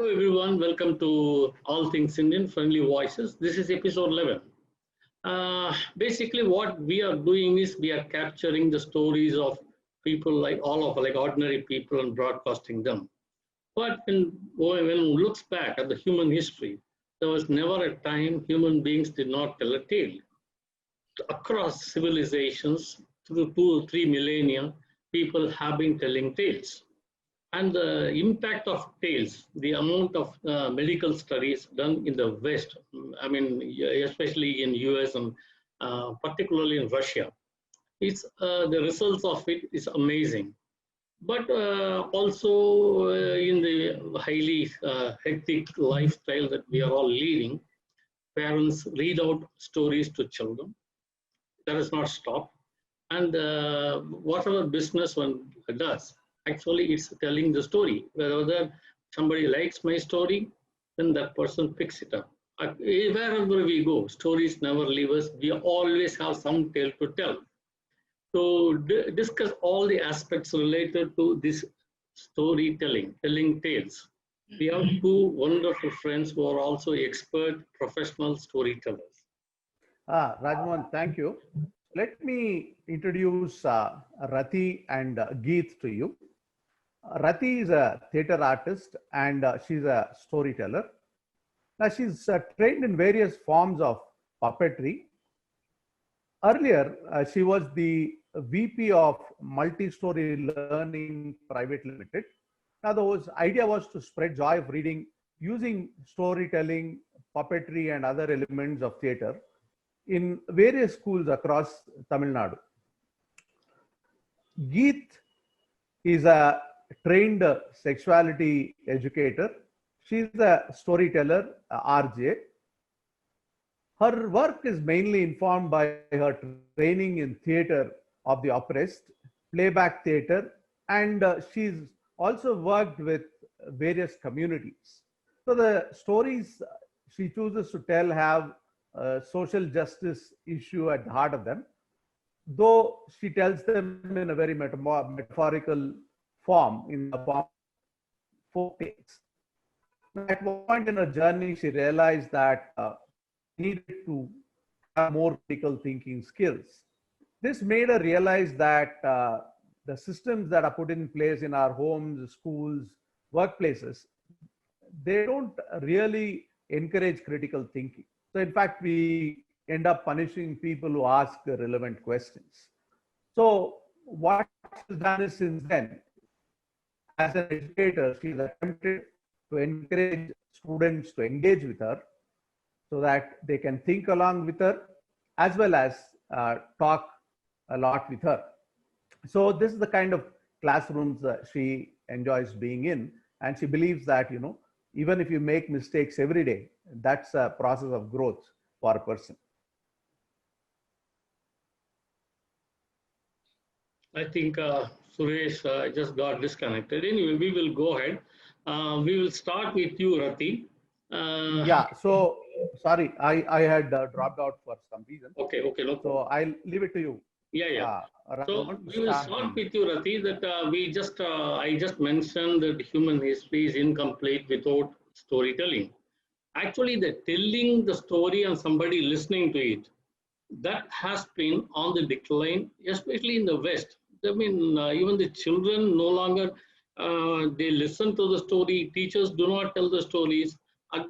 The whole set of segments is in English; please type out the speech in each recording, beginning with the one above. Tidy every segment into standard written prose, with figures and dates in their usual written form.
Hello everyone, welcome to All Things Indian Friendly Voices. This is episode 11. Basically what we are doing is we are capturing the stories of people like ordinary people and broadcasting them. But when one looks back at the human history, there was never a time human beings did not tell a tale. Across civilizations, through 2 or 3 millennia, people have been telling tales. And the impact of tales, the amount of medical studies done in the West, especially in US and particularly in Russia, the results of it is amazing. But also in the highly hectic lifestyle that we are all leading, parents read out stories to children. That has not stopped. And whatever business one does, actually it's telling the story. Whether somebody likes my story, then that person picks it up. Wherever we go, stories never leave us. We always have some tale to tell. To discuss all the aspects related to this storytelling, telling tales, we have two wonderful friends who are also expert professional storytellers. Rajmohan, thank you. Let me introduce Rathy and Geet to you. Rathy is a theatre artist and she's a storyteller. Now she's trained in various forms of puppetry. Earlier, she was the VP of Multi-Story Learning Private Limited. Now the idea was to spread joy of reading using storytelling, puppetry and other elements of theatre in various schools across Tamil Nadu. Geet is a trained sexuality educator. She's a storyteller, RJ. Her work is mainly informed by her training in theatre of the oppressed, playback theatre, and she's also worked with various communities. So the stories she chooses to tell have social justice issue at the heart of them, though she tells them in a very metaphorical form, in the form of folk tales. At one point in her journey, she realized that she needed to have more critical thinking skills. This made her realize that the systems that are put in place in our homes, schools, workplaces, they don't really encourage critical thinking. So in fact, we end up punishing people who ask relevant questions. So what she's done is, since then, as an educator, she's attempted to encourage students to engage with her so that they can think along with her as well as talk a lot with her. So this is the kind of classrooms she enjoys being in, and she believes that, even if you make mistakes every day, that's a process of growth for a person. I think Suresh just got disconnected. Anyway, we will go ahead. We will start with you, Rathy. Yeah, so sorry, I had dropped out for some reason. Okay, no problem. So I'll leave it to you. Yeah. So we will start with you, Rathy, that I just mentioned that human history is incomplete without storytelling. Actually, the telling the story and somebody listening to it, that has been on the decline, especially in the West. I mean, even the children no longer, they listen to the story. Teachers do not tell the stories. At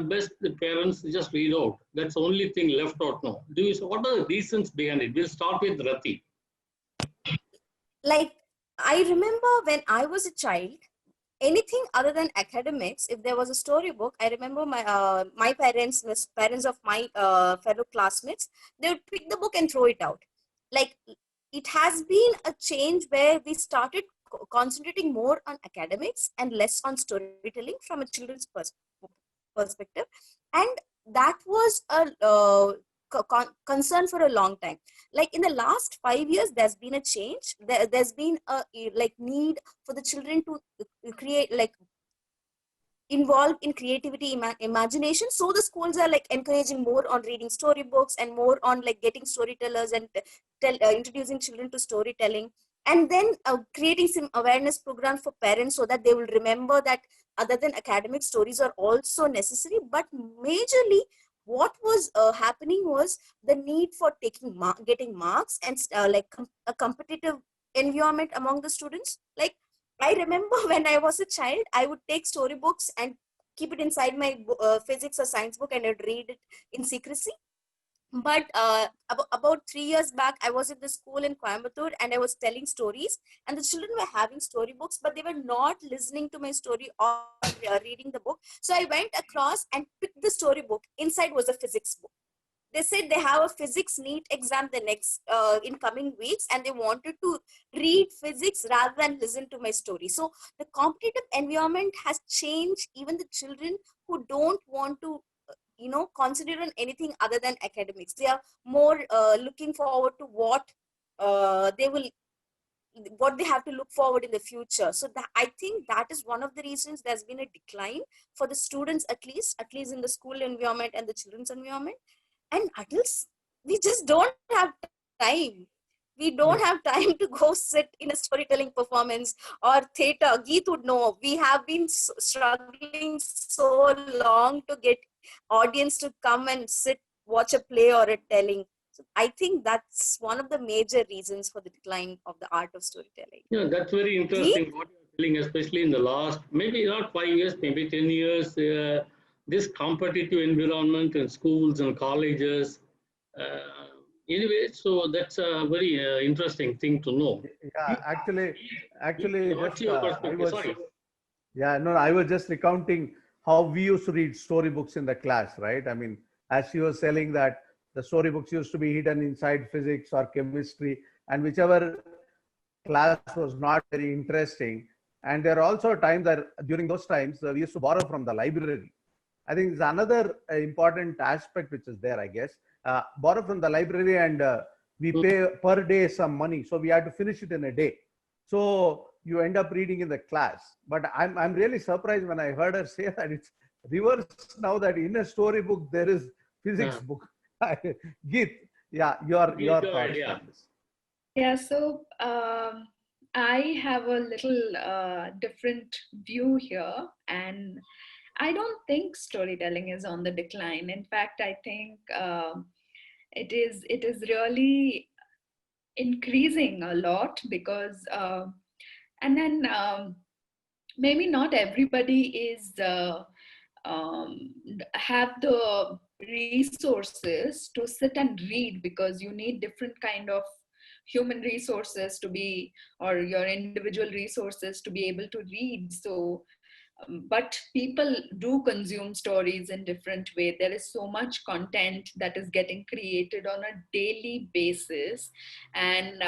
best, the parents just read out. That's the only thing left out now. What are the reasons behind it? We'll start with Rathy. Like, I remember when I was a child, anything other than academics, if there was a storybook, I remember my parents of my fellow classmates, they would pick the book and throw it out. Like, it has been a change where we started concentrating more on academics and less on storytelling from a children's perspective, and that was a concern for a long time. Like in the last 5 years, there's been a change. There's been a need for the children to create, involved in creativity, imagination. So the schools are encouraging more on reading storybooks and more on getting storytellers and introducing children to storytelling. And then creating some awareness programs for parents so that they will remember that other than academic, stories are also necessary, but majorly what was happening was the need for getting marks and a competitive environment among the students. Like, I remember when I was a child, I would take storybooks and keep it inside my physics or science book, and I'd read it in secrecy. But about 3 years back, I was at the school in Coimbatore and I was telling stories, and the children were having storybooks, but they were not listening to my story or reading the book. So I went across and picked the storybook. Inside was a physics book. They said they have a physics NEET exam the next in coming weeks, and they wanted to read physics rather than listen to my story. So the competitive environment has changed even the children who don't want to consider on anything other than academics. They are more looking forward to what they have to look forward in the future. So I think that is one of the reasons there's been a decline for the students, at least in the school environment and the children's environment. And adults, we just don't have time. We don't have time to go sit in a storytelling performance or theater. Geet would know, we have been struggling so long to get audience to come and sit, watch a play or a telling. So I think that's one of the major reasons for the decline of the art of storytelling. Yeah, that's very Geet? interesting what you're telling, especially in the last, maybe not 5 years, maybe 10 years, this competitive environment in schools and colleges. Anyway, so that's a very interesting thing to know. Yeah, actually, What's just your I perspective? was, Sorry. yeah, no, I was just recounting how we used to read storybooks in the class, right? I mean, as you were telling that the storybooks used to be hidden inside physics or chemistry, and whichever class was not very interesting. And there are also times that during those times we used to borrow from the library. I think it's another important aspect which is there, I guess. Borrow from the library, and we pay per day some money. So we had to finish it in a day. So you end up reading in the class. But I'm really surprised when I heard her say that it's reverse now, that in a storybook there is physics book. Geet, yeah, your Go ahead, thoughts yeah. on this. Yeah, so I have a little different view here, and I don't think storytelling is on the decline. In fact, I think it is really increasing a lot because, and then maybe not everybody is have the resources to sit and read, because you need different kind of human resources to be, or your individual resources to be able to read. So but people do consume stories in different way. There is so much content that is getting created on a daily basis, and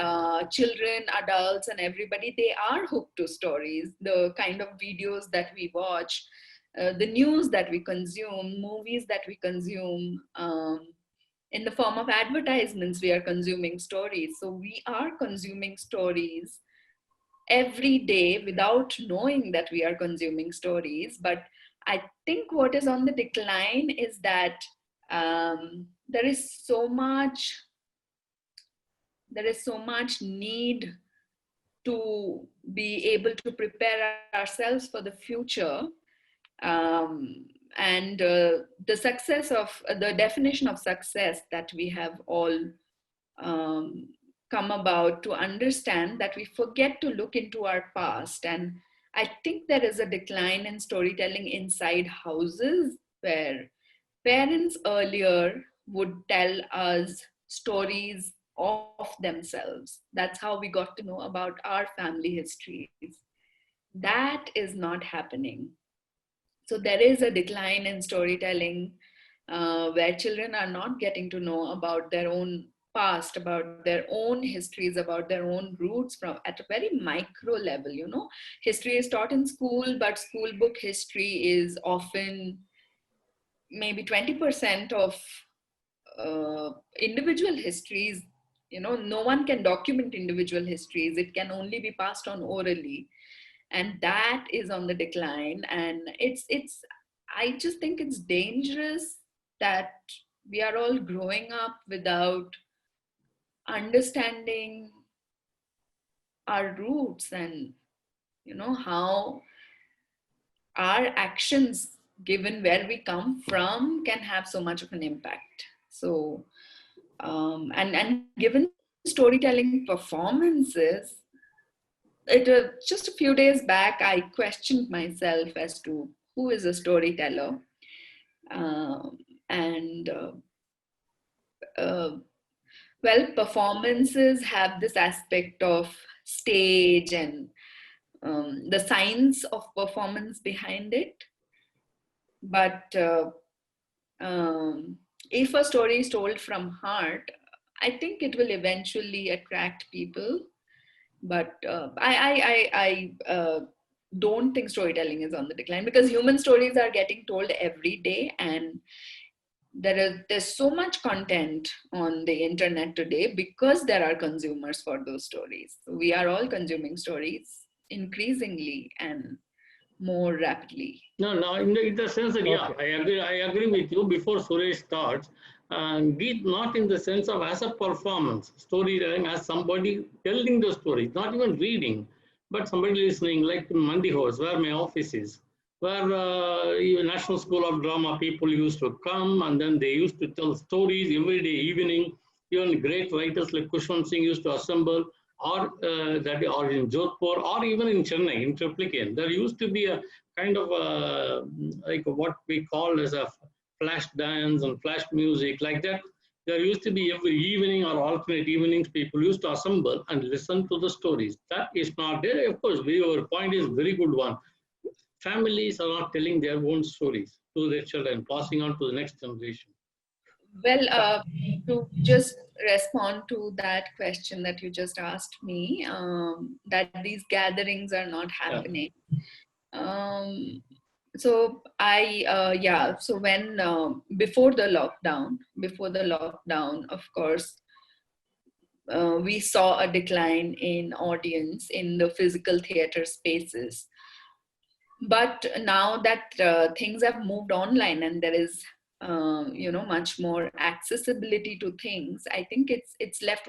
children, adults, and everybody, they are hooked to stories. The kind of videos that we watch, the news that we consume, movies that we consume, in the form of advertisements, we are consuming stories. So we are consuming stories every day without knowing that we are consuming stories. But I think what is on the decline is that there is so much need to be able to prepare ourselves for the future. And the success of the definition of success that we have all um, come about to understand, that we forget to look into our past. And I think there is a decline in storytelling inside houses, where parents earlier would tell us stories of themselves. That's how we got to know about our family histories. That is not happening. So there is a decline in storytelling, where children are not getting to know about their own past, about their own histories, about their own roots, from at a very micro level. History is taught in school, but school book history is often maybe 20% of individual histories. No one can document individual histories. It can only be passed on orally, and that is on the decline. And it's I just think it's dangerous that we are all growing up without understanding our roots, and how our actions, given where we come from, can have so much of an impact. So, and given storytelling performances, just a few days back, I questioned myself as to who is a storyteller. And well, performances have this aspect of stage and the science of performance behind it. But if a story is told from heart, I think it will eventually attract people. But I don't think storytelling is on the decline, because human stories are getting told every day, and there's so much content on the internet today because there are consumers for those stories. We are all consuming stories increasingly and more rapidly. No, in the sense that, yeah, Okay. I agree with you. Before Suresh starts, Geet, not in the sense of as a performance, storytelling as somebody telling the story, not even reading, but somebody listening, like Mandi House, where my office is, where even National School of Drama people used to come, and then they used to tell stories every day evening. Even great writers like Kushwant Singh used to assemble, or in Jodhpur, or even in Chennai, in Triplicane. There used to be a kind of like what we call as a flash dance and flash music, like that. There used to be every evening or alternate evenings, people used to assemble and listen to the stories. That is not there. Of course, your point is very good one. Families are not telling their own stories to their children, passing on to the next generation. Well, to just respond to that question that you just asked me, that these gatherings are not Yeah. happening. So yeah, so when before the lockdown, of course, we saw a decline in audience in the physical theater spaces. But now that things have moved online and there is much more accessibility to things, I think it's left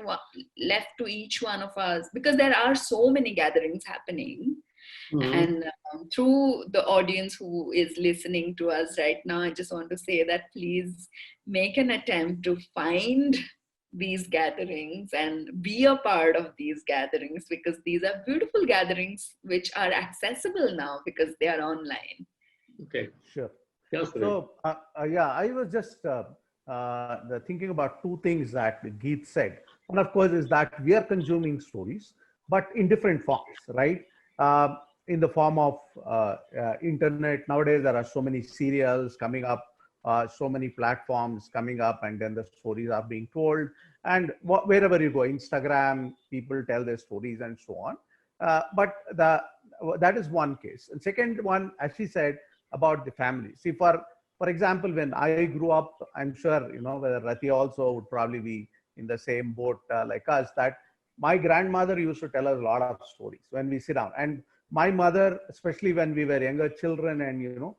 to each one of us, because there are so many gatherings happening. Mm-hmm. And through the audience who is listening to us right now, I just want to say that please make an attempt to find these gatherings and be a part of these gatherings, because these are beautiful gatherings which are accessible now because they are online. Okay. Sure. Yes, So, yeah, I was just thinking about two things that Geet said. One, of course, is that we are consuming stories, but in different forms, right? In the form of internet. Nowadays, there are so many serials coming up, so many platforms coming up, and then the stories are being told. And wherever you go, Instagram, people tell their stories and so on. But that is one case. And second one, as she said, about the family. See, for example, when I grew up, I'm sure whether Rathy also would probably be in the same boat like us, that my grandmother used to tell us a lot of stories when we sit down. And my mother, especially when we were younger children, and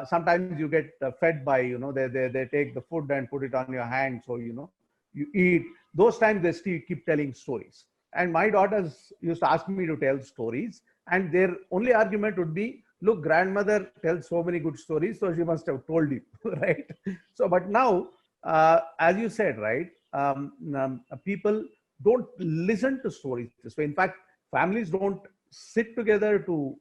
sometimes you get fed by they take the food and put it on your hand, so you eat. Those times they still keep telling stories. And my daughters used to ask me to tell stories, and their only argument would be, look, grandmother tells so many good stories, so she must have told you, right? So, but now, as you said, right, people don't listen to stories. So, in fact, families don't sit together to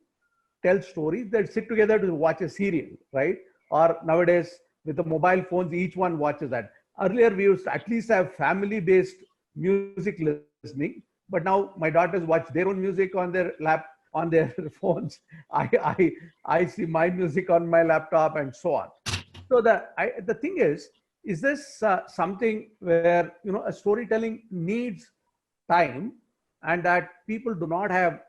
tell stories. They sit together to watch a serial, right? Or nowadays, with the mobile phones, each one watches that. Earlier, we used to at least have family-based music listening, but now my daughters watch their own music on their on their phones. I see my music on my laptop and so on. So the thing is this something where a storytelling needs time, and that people do not have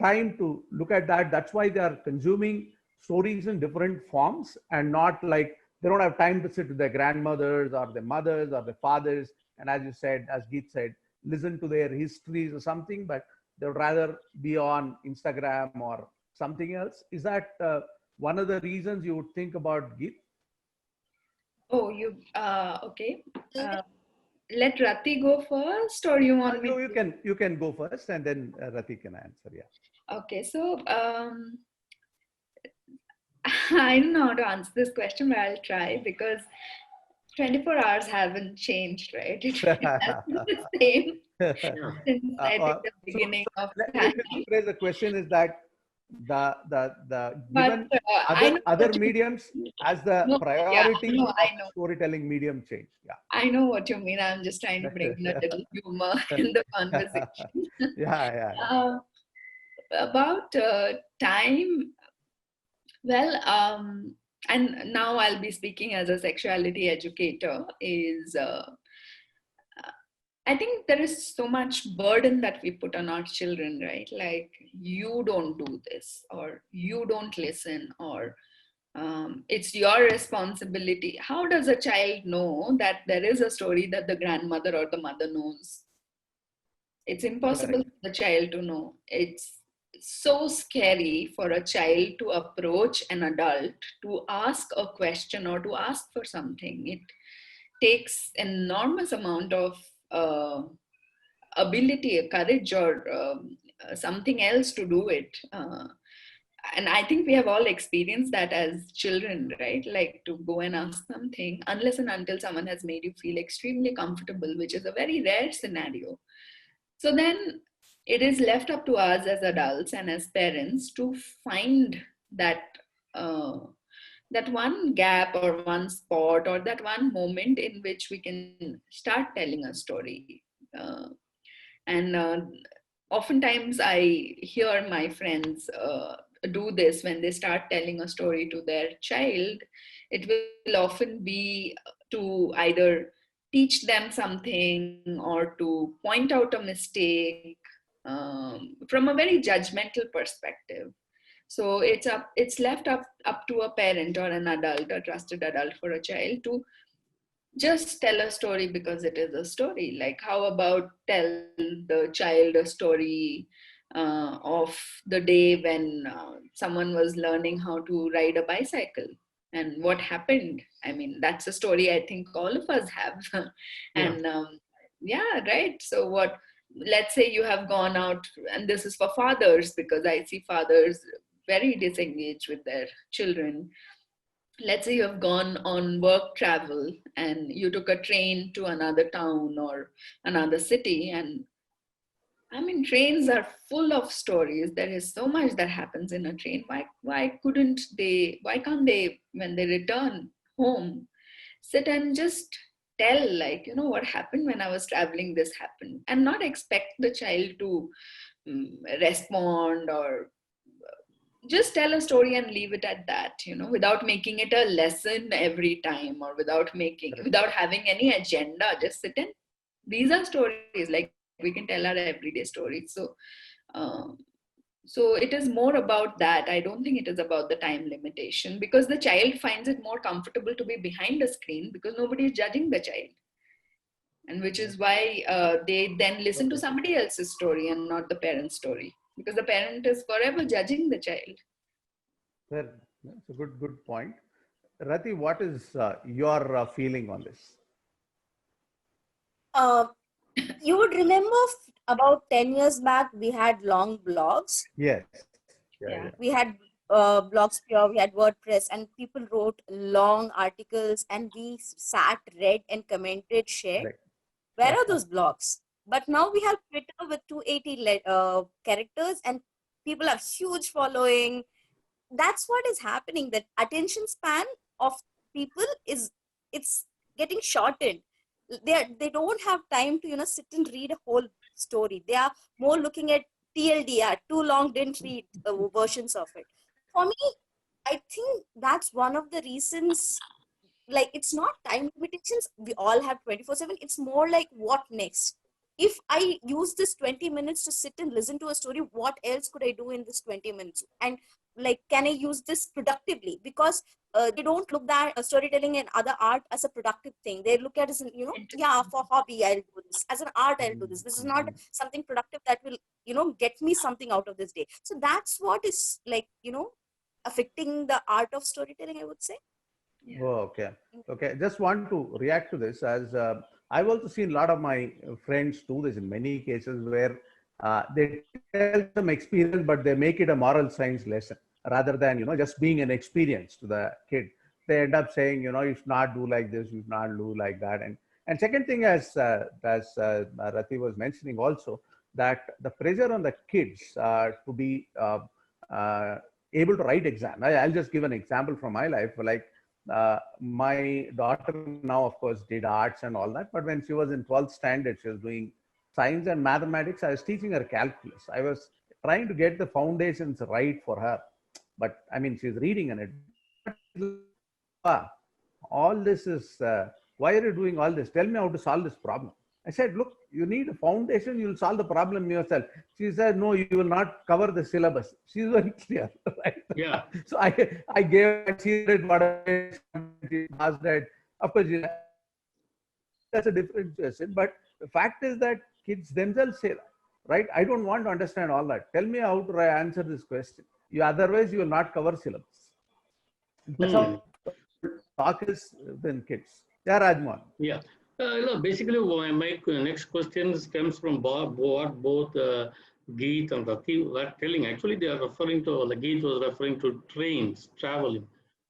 time to look at that. That's why they are consuming stories in different forms, and not like they don't have time to sit with their grandmothers or their mothers or their fathers, and as you said, as Geet said, listen to their histories or something, but they would rather be on Instagram or something else. Is that one of the reasons you would think about Geet? Oh, you okay. Let Rathy go first, or you want me No, to? you can go first, and then Rathy can answer. Yeah. Okay, so I don't know how to answer this question, but I'll try because 24 hours haven't changed, right? It has been the same Yeah. since I think the So beginning of let time. me rephrase the question is that the But given I know other what you mediums mean. as the No, yeah, priority of I know. storytelling medium change. I know what you mean. I'm just trying to bring in a little humor in the conversation. Yeah. uh, about time, well, and now I'll be speaking as a sexuality educator, is I think there is so much burden that we put on our children, right? Like, you don't do this, or you don't listen, or it's your responsibility. How does a child know that there is a story that the grandmother or the mother knows? It's impossible Correct. for the child to know. It's so scary for a child to approach an adult to ask a question or to ask for something. It takes enormous amount of ability, courage, or something else to do it. And I think we have all experienced that as children, right? Like, to go and ask something, unless and until someone has made you feel extremely comfortable, which is a very rare scenario. So then it is left up to us as adults and as parents to find that uh, that one gap or one spot or that one moment in which we can start telling a story. Uh, and oftentimes I hear my friends do this when they start telling a story to their child. It will often be to either teach them something or to point out a mistake from a very judgmental perspective. So it's left up to a parent or an adult, a trusted adult, for a child to just tell a story because it is a story. Like, how about tell the child a story of the day when someone was learning how to ride a bicycle and what happened. I mean, that's a story I think all of us have. Yeah. And yeah, right. So what, let's say you have gone out, and this is for fathers because I see fathers very disengaged with their children. Let's say you have gone on work travel and you took a train to another town or another city, and I mean, trains are full of stories. There is so much that happens in a train. Why can't they, when they return home, sit and just tell, like, what happened when I was traveling, this happened, and not expect the child to respond, or just tell a story and leave it at that, without making it a lesson every time, or without having any agenda. Just sit and, these are stories, like, we can tell our everyday stories. Uh, so it is more about that. I don't think it is about the time limitation, because the child finds it more comfortable to be behind a screen because nobody is judging the child, and which is why they then listen to somebody else's story and not the parent's story, because the parent is forever judging the child. Well, that's a good point. Rathy, what is your feeling on this? Uh, you would remember about 10 years back, we had long blogs. Yes. Yeah. We had Blogsphere, we had WordPress, and people wrote long articles, and we sat, read, and commented, shared. Correct. Where are those blogs? But now we have Twitter with 280 characters, and people have huge following. That's what is happening. That attention span of people it's getting shortened. They don't have time to sit and read a whole story. They are more looking at TLDR, too long didn't read versions of it. For me, I think that's one of the reasons. Like, it's not time limitations, we all have 24/7. It's more like, what next? If I use this 20 minutes to sit and listen to a story, what else could I do in this 20 minutes? And, like, can I use this productively? Because they don't look at storytelling and other art as a productive thing. They look at it as yeah, for hobby I'll do this, as an art I'll do this. This is not something productive that will get me something out of this day. So that's what is, like, affecting the art of storytelling, I would say. Yeah. Oh, okay. Okay. Just want to react to this, as I've also seen a lot of my friends do this in many cases where they tell some experience, but they make it a moral science lesson. rather than, just being an experience to the kid. They end up saying, you should not do like this, you should not do like that. And second thing, as Rathy was mentioning also, that the pressure on the kids to be able to write exam. I'll just give an example from my life. Like my daughter now, of course, did arts and all that. But when she was in 12th standard, she was doing science and mathematics. I was teaching her calculus. I was trying to get the foundations right for her. But I mean, she's reading in it. All this is, why are you doing all this? Tell me how to solve this problem. I said, look, you need a foundation, you'll solve the problem yourself. She said, no, you will not cover the syllabus. She's very clear, right? Yeah. So I gave her, she read whatever she passed that. Of course, that's a different question. But the fact is that kids themselves say that, right? I don't want to understand all that. Tell me how to answer this question. Otherwise, you will not cover syllabus. That's how talk is within kids. Yeah, Rajmohan. Yeah. Basically, my next question comes from what both Geet and Rathy were telling. Actually, they are referring to, Geet was referring to trains, traveling.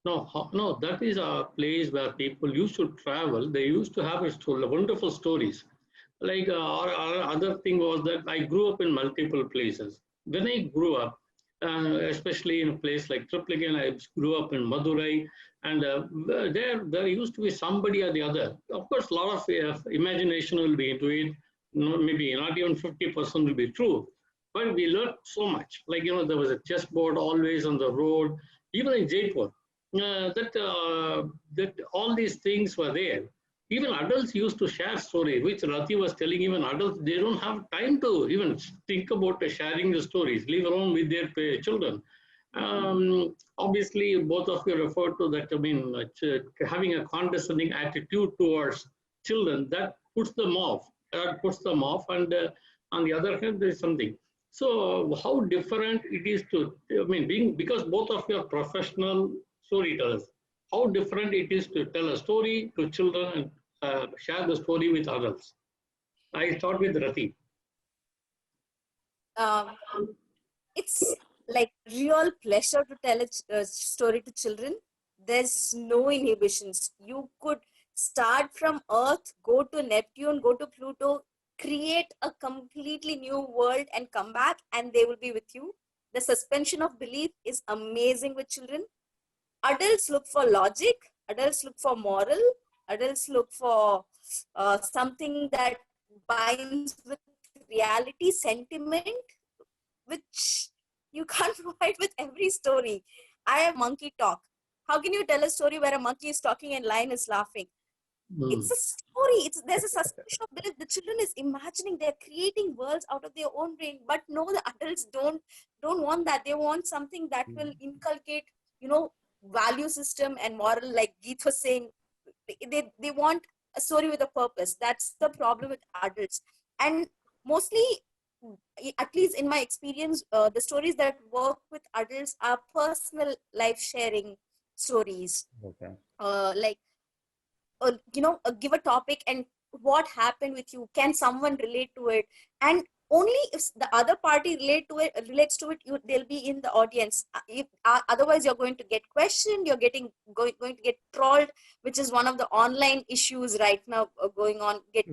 No, that is a place where people used to travel. They used to have wonderful stories. Like our other thing was that I grew up in multiple places. When I grew up, especially in a place like Triplicane, I grew up in Madurai, and there used to be somebody or the other. Of course, a lot of imagination will be into it. Maybe not even 50% will be true, but we learned so much. Like, there was a chessboard always on the road, even in Jaipur. That all these things were there. Even adults used to share stories, which Rathy was telling. Even adults, they don't have time to even think about sharing the stories, leave alone with their children. Obviously, both of you referred to that. I mean, having a condescending attitude towards children, that puts them off. And on the other hand, there is something. So, how different it is to, because both of you are professional storytellers, how different it is to tell a story to children and share the story with adults. I start with Rathy. It's like real pleasure to tell a story to children. There's no inhibitions. You could start from Earth, go to Neptune, go to Pluto, create a completely new world and come back, and they will be with you. The suspension of belief is amazing with children. Adults look for logic, adults look for moral, adults look for something that binds with reality, sentiment, which you can't provide with every story. I have monkey talk. How can you tell a story where a monkey is talking and lion is laughing? It's a story. There's a suspension of belief. The children is imagining, they're creating worlds out of their own brain. But no, the adults don't want that. They want something that will inculcate, value system and moral, like Geet was saying. They want a story with a purpose. That's the problem with adults. And mostly, at least in my experience, the stories that work with adults are personal life sharing stories. Okay. Give a topic and what happened with you. Can someone relate to it? And only if the other party relates to it, they'll be in the audience. If otherwise, you're going to get questioned. You're going to get trolled, which is one of the online issues right now going on. Get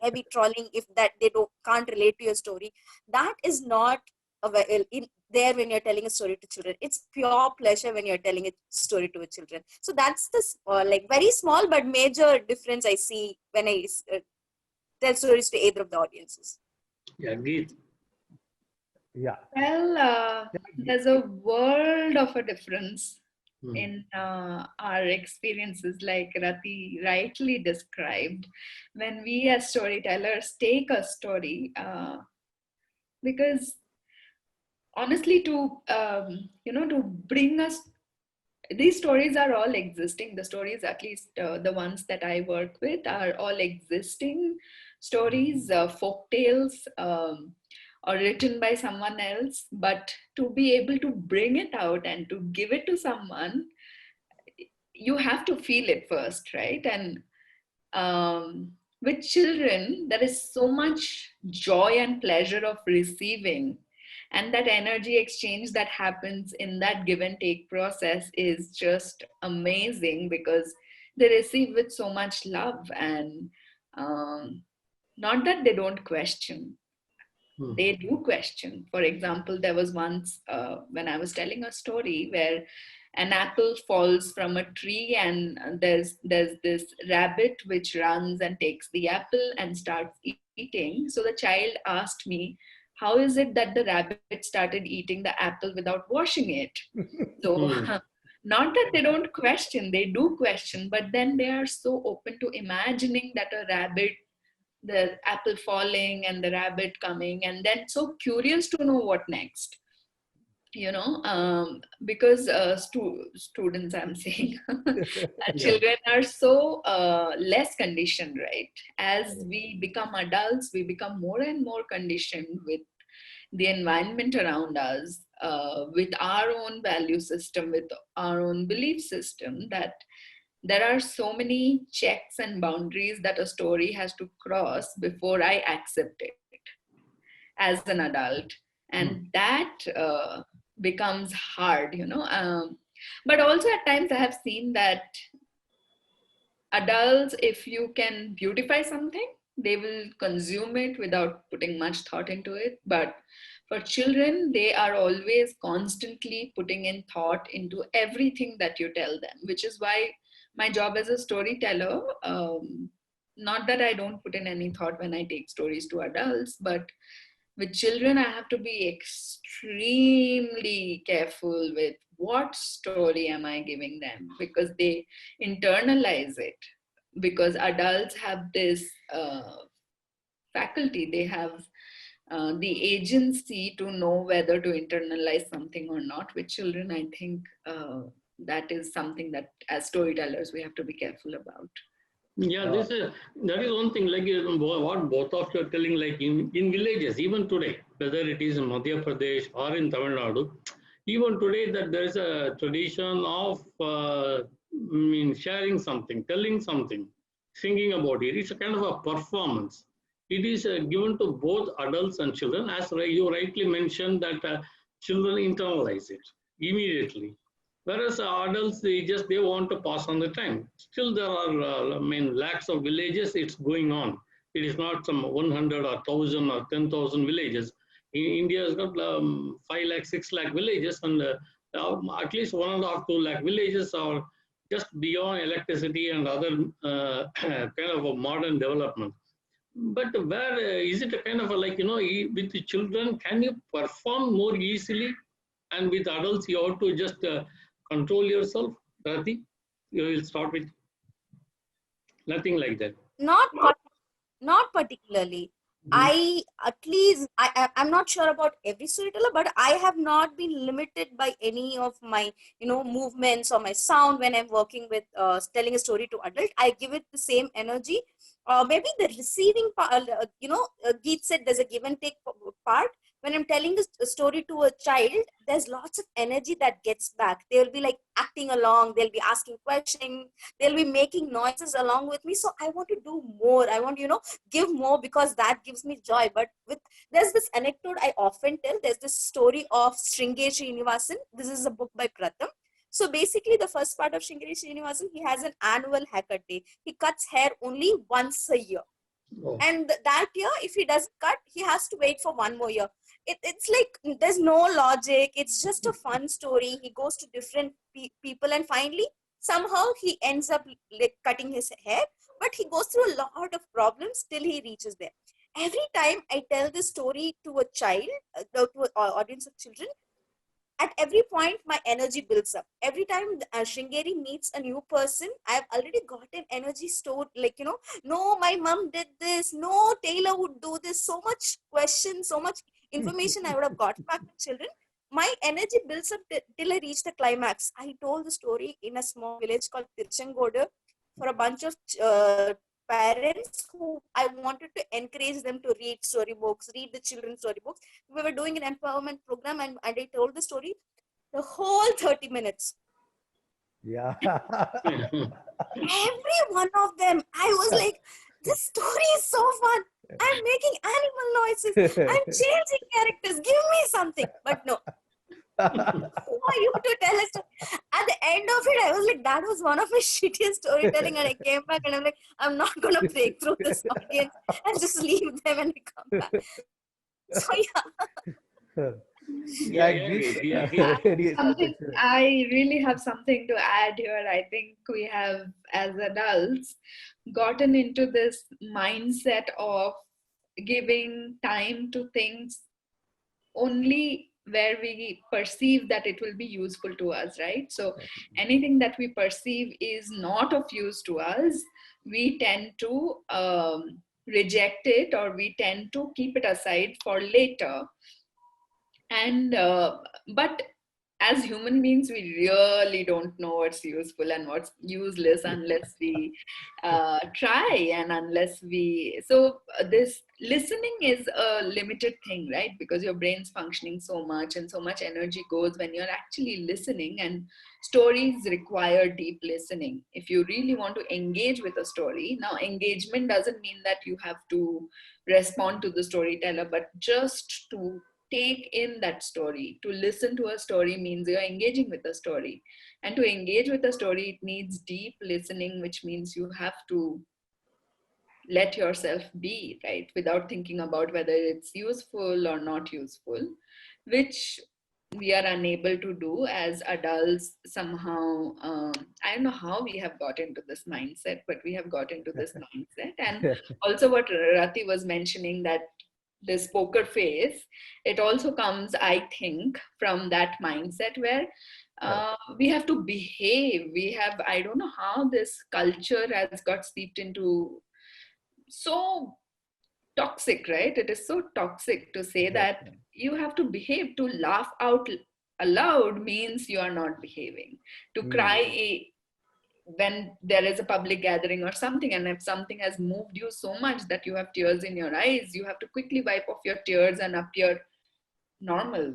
heavy trolling if that they can't relate to your story. That is not there when you're telling a story to children. It's pure pleasure when you're telling a story to a children. So that's the very small but major difference I see when I tell stories to either of the audiences. Yeah, Geet. Yeah. Well, there's a world of a difference in our experiences, like Rathy rightly described, when we as storytellers take a story, because honestly, to bring us, these stories are all existing. The stories, at least the ones that I work with, are all existing stories, folk tales, or written by someone else. But to be able to bring it out and to give it to someone, you have to feel it first, right? And with children, there is so much joy and pleasure of receiving. And that energy exchange that happens in that give and take process is just amazing, because they receive with so much love. And not that they don't question, they do question. For example, there was once when I was telling a story where an apple falls from a tree, and there's this rabbit which runs and takes the apple and starts eating. So the child asked me, how is it that the rabbit started eating the apple without washing it? So not that they don't question, they do question, but then they are so open to imagining that a rabbit, the apple falling and the rabbit coming, and then so curious to know what next, because students, I'm saying, children are so less conditioned, right? As we become adults, we become more and more conditioned with the environment around us, with our own value system, with our own belief system, that there are so many checks and boundaries that a story has to cross before I accept it as an adult. And that becomes hard, but also at times I have seen that adults, if you can beautify something, they will consume it without putting much thought into it. But for children, they are always constantly putting in thought into everything that you tell them, which is why my job as a storyteller, not that I don't put in any thought when I take stories to adults, but with children, I have to be extremely careful with what story am I giving them, because they internalize it. Because adults have this faculty, they have the agency to know whether to internalize something or not. With children, I think that is something that as storytellers we have to be careful about. Yeah, that is one thing, like what both of you are telling, like in villages, even today, whether it is in Madhya Pradesh or in Tamil Nadu, even today that there is a tradition of sharing something, telling something, singing about it. It's a kind of a performance. It is given to both adults and children. As you rightly mentioned that children internalize it immediately. Whereas adults, they want to pass on the time. Still, there are lakhs of villages. It's going on. It is not some 100 or 1,000 or 10,000 villages. India has got 5 lakh, 6 lakh villages, and at least 1.5, 2 lakh villages are just beyond electricity and other kind of a modern development. But where is it a kind of a, like, with the children, can you perform more easily? And with adults, you have to just control yourself. Rathy, you will start with nothing like that. Not particularly. I'm not sure about every storyteller, but I have not been limited by any of my movements or my sound when I'm working with telling a story to adult. I give it the same energy. Maybe the receiving part, Geet said there's a give and take part. When I'm telling a story to a child, there's lots of energy that gets back. They'll be like acting along, they'll be asking questions, they'll be making noises along with me. So I want to do more. I want, give more, because that gives me joy. But there's this anecdote I often tell. There's this story of Sringeri Srinivasan. This is a book by Pratham. So basically, the first part of Sringeri Srinivasan, he has an annual haircut day. He cuts hair only once a year. Oh. And that year, if he doesn't cut, he has to wait for one more year. It's like there's no logic. It's just a fun story. He goes to different people, and finally, somehow he ends up like cutting his hair. But he goes through a lot of problems till he reaches there. Every time I tell this story to a child, to an audience of children, at every point, my energy builds up. Every time Sringeri meets a new person, I've already got an energy stored. Like, no, my mom did this. No, Taylor would do this. So much questions, so much information I would have got back to children. My energy builds up till I reach the climax. I told the story in a small village called Tirchangodu for a bunch of parents who I wanted to encourage them to read storybooks, read the children's storybooks. We were doing an empowerment program, and I told the story the whole 30 minutes. Yeah. Every one of them, I was like, this story is so fun. I'm making animal noises. I'm changing characters. Give me something. But no, who are you to tell us? At the end of it, I was like, that was one of my shittiest storytelling. And I came back and I'm like, I'm not going to break through this audience and just leave them and come back. So yeah. Yeah, I really have something to add here. I think we have, as adults, gotten into this mindset of giving time to things only where we perceive that it will be useful to us, right? So anything that we perceive is not of use to us, we tend to reject it, or we tend to keep it aside for later. And but as human beings, we really don't know what's useful and what's useless unless we try, and unless we, so this listening is a limited thing, right? Because your brain's functioning so much and so much energy goes when you're actually listening, and stories require deep listening if you really want to engage with a story. Now, engagement doesn't mean that you have to respond to the storyteller, but just to take in that story. To listen to a story means you're engaging with a story. And to engage with a story, it needs deep listening, which means you have to let yourself be, right? Without thinking about whether it's useful or not useful, which we are unable to do as adults somehow. I don't know how we have got into this mindset, but we have got into this mindset. And also what Rathy was mentioning, that this poker face, it also comes, I think, from that mindset where we have to behave. We have, I don't know how this culture has got steeped into so toxic, right? It is so toxic to say that you have to behave. To laugh out aloud means you are not behaving. To cry when there is a public gathering or something, and if something has moved you so much that you have tears in your eyes, you have to quickly wipe off your tears and appear normal.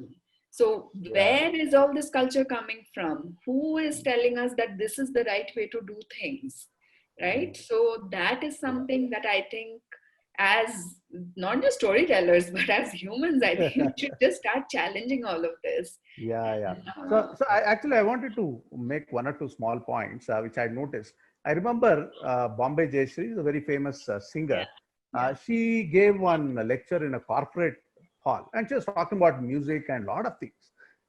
So where is all this culture coming from? Who is telling us that this is the right way to do things, right? So that is something that I think, as not just storytellers but as humans, I think we should just start challenging all of this. So I wanted to make one or two small points which I noticed. I remember Bombay Jayashree is a very famous singer. She gave one lecture in a corporate hall, and she was talking about music and a lot of things.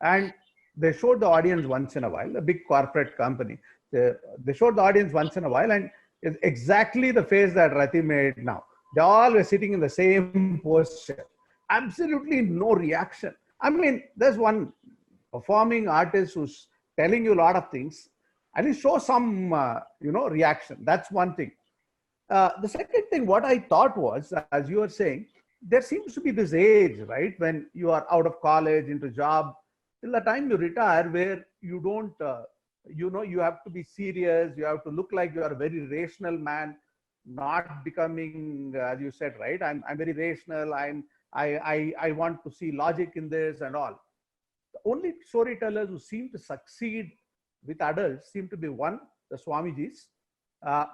And they showed the audience once in a while, a big corporate company. They showed the audience once in a while, and it's exactly the face that Rathy made now. They all were sitting in the same posture, absolutely no reaction. I mean, there's one performing artist who's telling you a lot of things, at least show some, reaction. That's one thing. The second thing, what I thought was, as you were saying, there seems to be this age, right, when you are out of college, into job, till the time you retire, where you don't, you have to be serious. You have to look like you are a very rational man, not becoming, as you said, right? I'm very rational. I want to see logic in this and all. The only storytellers who seem to succeed with adults seem to be one, the Swamijis,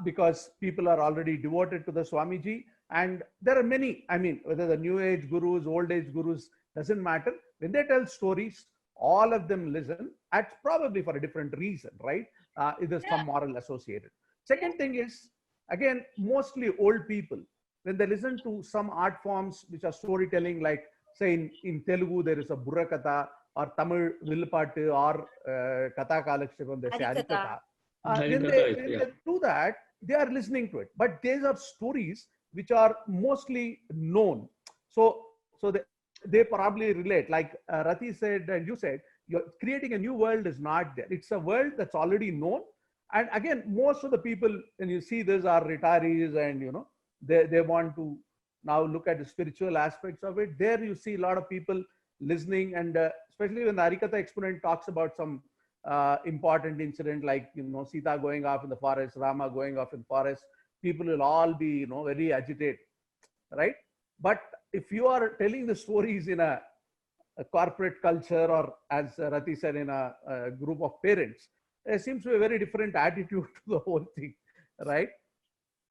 because people are already devoted to the Swamiji. And there are many, I mean, whether the new age gurus, old age gurus, doesn't matter. When they tell stories, all of them listen. That's probably for a different reason, right? There's some moral associated. Second thing is, again, mostly old people, when they listen to some art forms which are storytelling, like say in Telugu, there is a Burrakatha, or Tamil Villupattu, or Katha Kalakshepam, they say Harikatha. When they do that, they are listening to it. But these are stories which are mostly known. So they probably relate. Like Rathy said, and you said, you're creating a new world is not there. It's a world that's already known. And again, most of the people, and you see this, are retirees, and they want to now look at the spiritual aspects of it. There you see a lot of people listening, and especially when the Harikatha exponent talks about some important incident, like Sita going off in the forest, Rama going off in the forest, people will all be very agitated, right? But if you are telling the stories in a corporate culture, or as Rathy said, in a group of parents, there seems to be a very different attitude to the whole thing, right?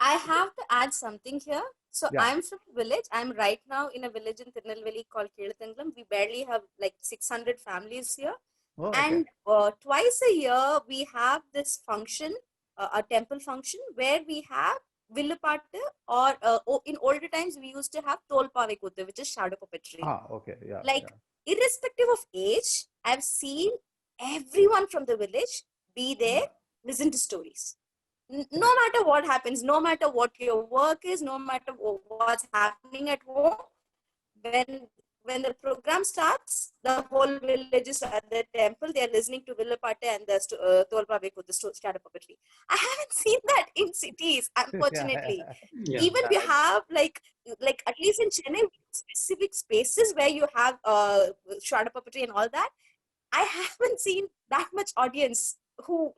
I have to add something here. So Yeah. I'm from a village. I'm right now in a village in Tirunelveli called Kelatanglam. We barely have like 600 families here. Oh, okay. And twice a year, we have this function, a temple function, where we have Villupattu, or in older times, we used to have Tolpavekuttu, which is shadow puppetry. Okay. Yeah. Like, irrespective of age, I've seen everyone from the village be there, listen to stories. No matter what happens, no matter what your work is, no matter what's happening at home, when the program starts, the whole village is at the temple. They are listening to Villapate and the Tolpa Beku, the shadow puppetry. I haven't seen that in cities, unfortunately. Yeah. Even we have like at least in Chennai, specific spaces where you have shadow puppetry and all that. I haven't seen that much audience who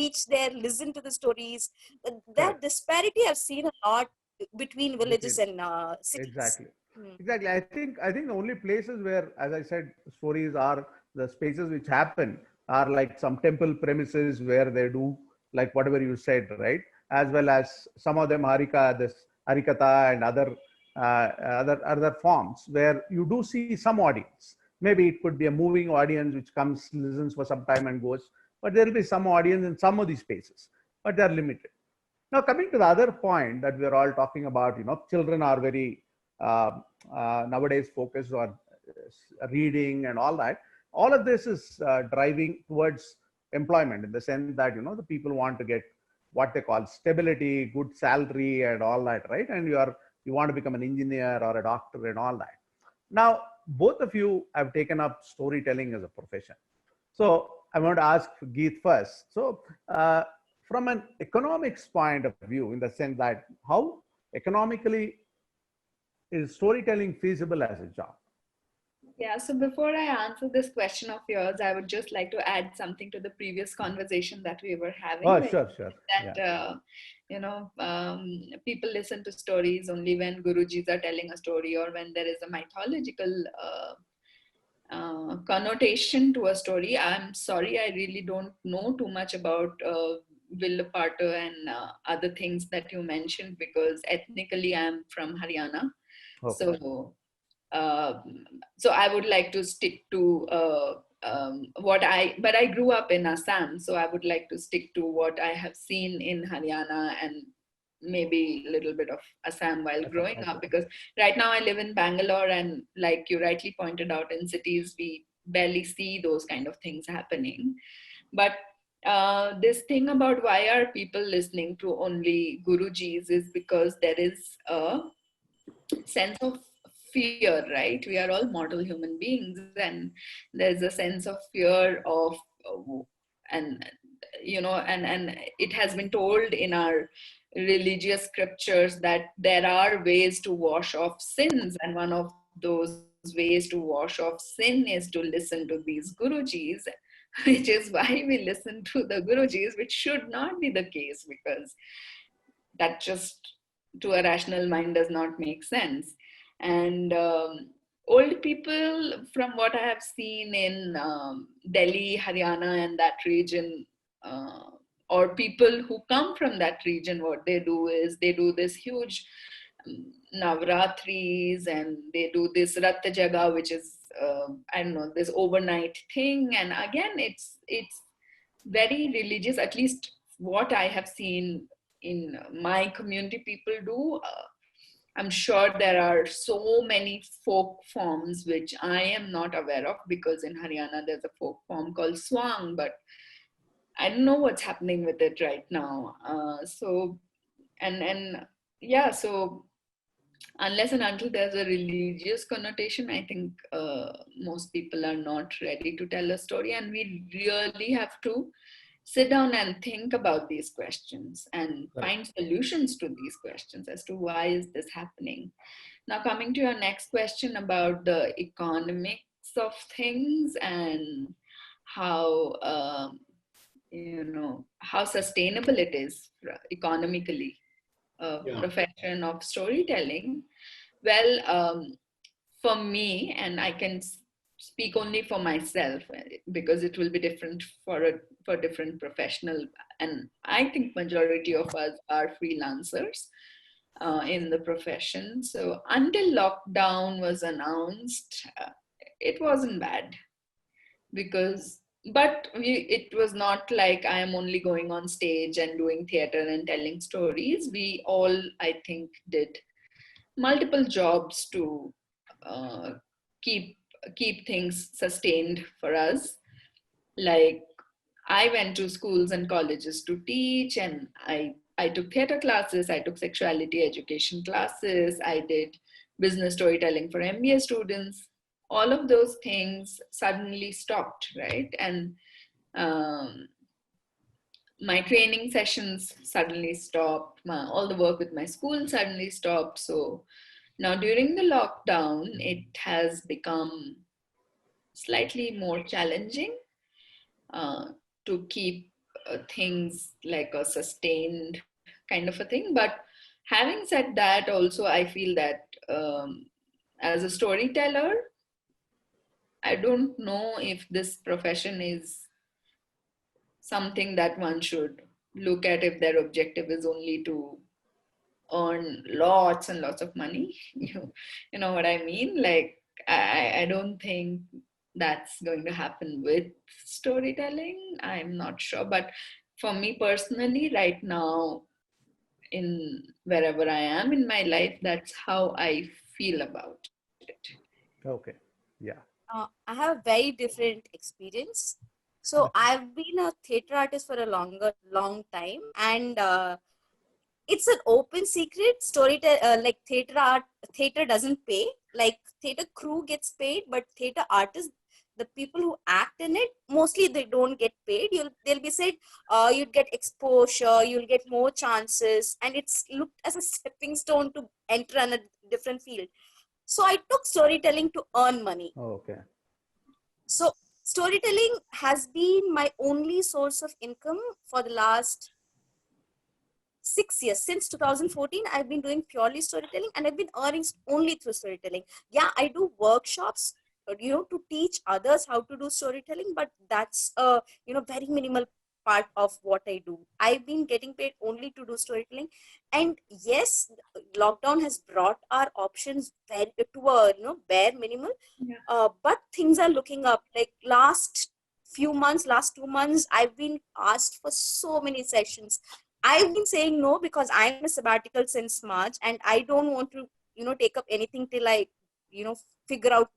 reach there, listen to the stories. That Correct. disparity I've seen a lot between villages and cities. Exactly. Exactly. I think the only places where, as I said, stories are the spaces which happen are like some temple premises where they do like whatever you said, right? As well as some of them this harikatha and other forms where you do see some audience. Maybe it could be a moving audience which comes, listens for some time and goes, but there will be some audience in some of these spaces, but they are limited. Now, coming to the other point that we're all talking about, children are very nowadays focused on reading and all that. All of this is driving towards employment in the sense that, the people want to get what they call stability, good salary and all that, right? And you want to become an engineer or a doctor and all that. Now, both of you have taken up storytelling as a profession. So I want to ask Geet first. So from an economics point of view, in the sense that how economically is storytelling feasible as a job? Yeah, so before I answer this question of yours, I would just like to add something to the previous conversation that we were having. Oh, sure. That, people listen to stories only when Gurujis are telling a story or when there is a mythological connotation to a story. I'm sorry, I really don't know too much about Villapata and other things that you mentioned, because ethnically I'm from Haryana. Okay. So I would like to stick to but I grew up in Assam, so I would like to stick to what I have seen in Haryana and maybe a little bit of Assam while growing up, because right now I live in Bangalore, and like you rightly pointed out, in cities we barely see those kind of things happening. But this thing about why are people listening to only Gurujis is because there is a sense of fear, right? We are all mortal human beings, and there's a sense of fear of and and it has been told in our religious scriptures that there are ways to wash off sins, and one of those ways to wash off sin is to listen to these Gurujis, which is why we listen to the Gurujis, which should not be the case, because that just to a rational mind does not make sense. And old people, from what I have seen in Delhi, Haryana and that region, or people who come from that region, what they do is they do this huge Navratris, and they do this Rath Jaga, which is I don't know, this overnight thing. And again, it's very religious, at least what I have seen in my community people do. I'm sure there are so many folk forms which I am not aware of, because in Haryana there's a folk form called Swang, but I don't know what's happening with it right now. So unless and until there's a religious connotation, I think most people are not ready to tell a story, and we really have to sit down and think about these questions and find solutions to these questions as to why is this happening. Now, coming to your next question about the economics of things and how how sustainable it is economically, profession of storytelling. Well, for me, and I can speak only for myself because it will be different for different professional, and I think majority of us are freelancers in the profession. So until lockdown was announced, it wasn't bad because it was not like I am only going on stage and doing theater and telling stories. We all, I think, did multiple jobs to uh, keep keep things sustained for us. Like I went to schools and colleges to teach, and I took theater classes, I took sexuality education classes, I did business storytelling for MBA students. All of those things suddenly stopped, right? And um, my training sessions suddenly stopped. All the work with my school suddenly stopped. So now during the lockdown, it has become slightly more challenging uh, to keep things like a sustained kind of a thing. But having said that, also I feel that as a storyteller, I don't know if this profession is something that one should look at if their objective is only to earn lots and lots of money. You know what I mean? Like, I don't think that's going to happen with storytelling. I'm not sure. But for me personally, right now, in wherever I am in my life, that's how I feel about it. Okay. Yeah. I have a very different experience. So I've been a theater artist for a long time, and it's an open secret. Like theater doesn't pay. Like theater crew gets paid, but theater artists, the people who act in it, mostly they don't get paid. They'll be said, you'll get exposure, you'll get more chances, and it's looked as a stepping stone to enter in a different field. So I took storytelling to earn money. Okay. So storytelling has been my only source of income for the last 6 years. Since 2014, I've been doing purely storytelling, and I've been earning only through storytelling. Yeah, I do workshops, to teach others how to do storytelling, but that's a, very minimal part of what I do. I've been getting paid only to do storytelling. And yes, lockdown has brought our options very to a, bare minimal. Yeah. But things are looking up. Like last 2 months, I've been asked for so many sessions. I've been saying no because I'm a sabbatical since March, and I don't want to, take up anything till I, you know, figure out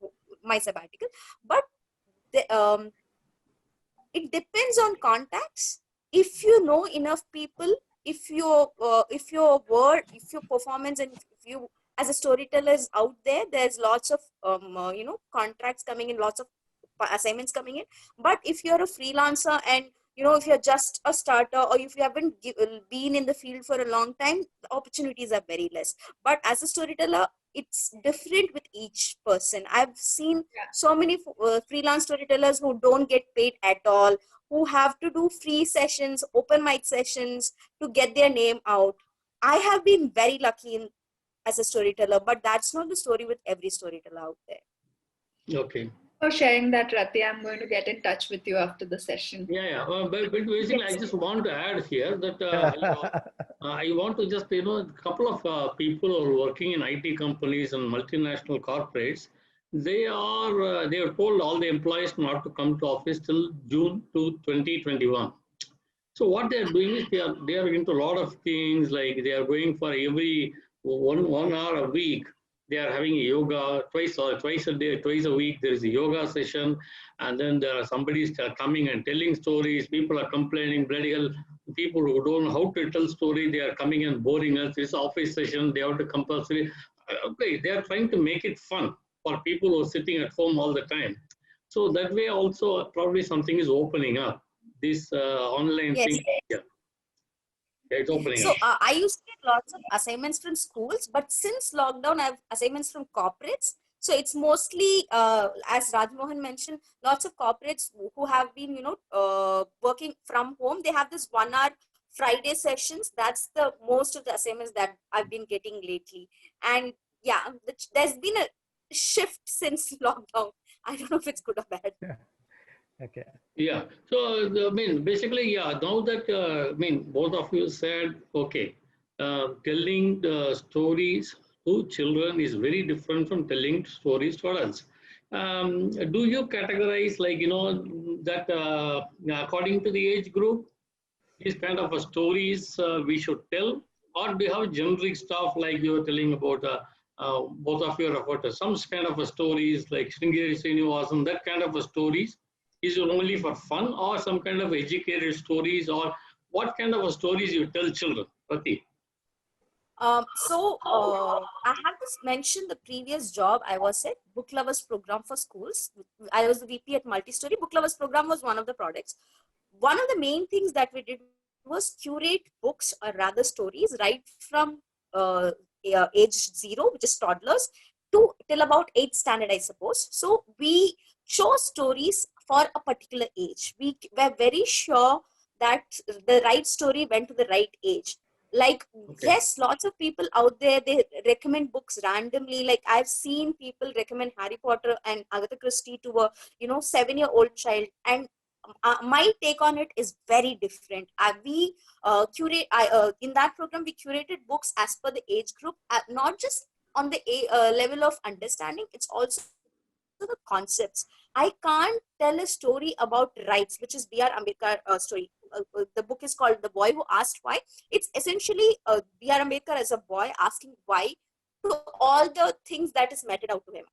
my sabbatical. But the, it depends on contacts. If you know enough people, if your performance, and if you as a storyteller is out there, there's lots of contracts coming in, lots of assignments coming in. But if you're a freelancer, and if you're just a starter, or if you haven't been in the field for a long time, the opportunities are very less. But as a storyteller, it's different with each person. I've seen so many freelance storytellers who don't get paid at all, who have to do free sessions, open mic sessions to get their name out. I have been very lucky as a storyteller, but that's not the story with every storyteller out there. Okay. For sharing that, Rathy. I'm going to get in touch with you after the session. Yeah. But basically, I just want to add here that I want to just, a couple of people who are working in IT companies and multinational corporates, they are told all the employees not to come to office till June to 2021. So what they are doing is they are into a lot of things, like they are going for every 1 hour a week. They are having yoga twice a day, twice a week. There is a yoga session, and then there are somebody's coming and telling stories. People are complaining, bloody hell. People who don't know how to tell story, they are coming and boring us. This office session, they have to compulsory. Okay, they are trying to make it fun for people who are sitting at home all the time. So that way also probably something is opening up. This online Yes. thing, yeah, it's opening So up. I used to get lots of assignments from schools, but since lockdown, I have assignments from corporates. So it's mostly, as Rajmohan mentioned, lots of corporates who have been, working from home. They have this 1 hour Friday sessions. That's the most of the assignments that I've been getting lately. And yeah, there's been a shift since lockdown. I don't know if it's good or bad. Okay. Yeah. So, I mean, basically, yeah, now that, I mean, both of you said, okay, telling the stories to children is very different from telling stories to adults. Do you categorize, like, that according to the age group, these kind of stories we should tell, or do you have generic stuff like you were telling about, both of you referred to some kind of a stories like Sringeri Srinivasan, that kind of a stories is it only for fun or some kind of educated stories, or what kind of a stories you tell children, Rathy? I have to mention the previous job I was at, Book Lovers Program for Schools. I was the VP at Multi-Story. Book Lovers Program was one of the products. One of the main things that we did was curate books or rather stories right from age 0, which is toddlers, to till about 8th standard, I suppose. So we chose stories for a particular age. We were very sure that the right story went to the right age. Like, Okay. yes, lots of people out there, they recommend books randomly. Like, I've seen people recommend Harry Potter and Agatha Christie to a 7-year-old child, and my take on it is very different. We curate in that program, we curated books as per the age group, not just on the level of understanding, it's also the concepts. I can't tell a story about rights, which is B.R. Ambedkar story. The book is called The Boy Who Asked Why. It's essentially B.R. Ambedkar as a boy asking why to all the things that is meted out to him.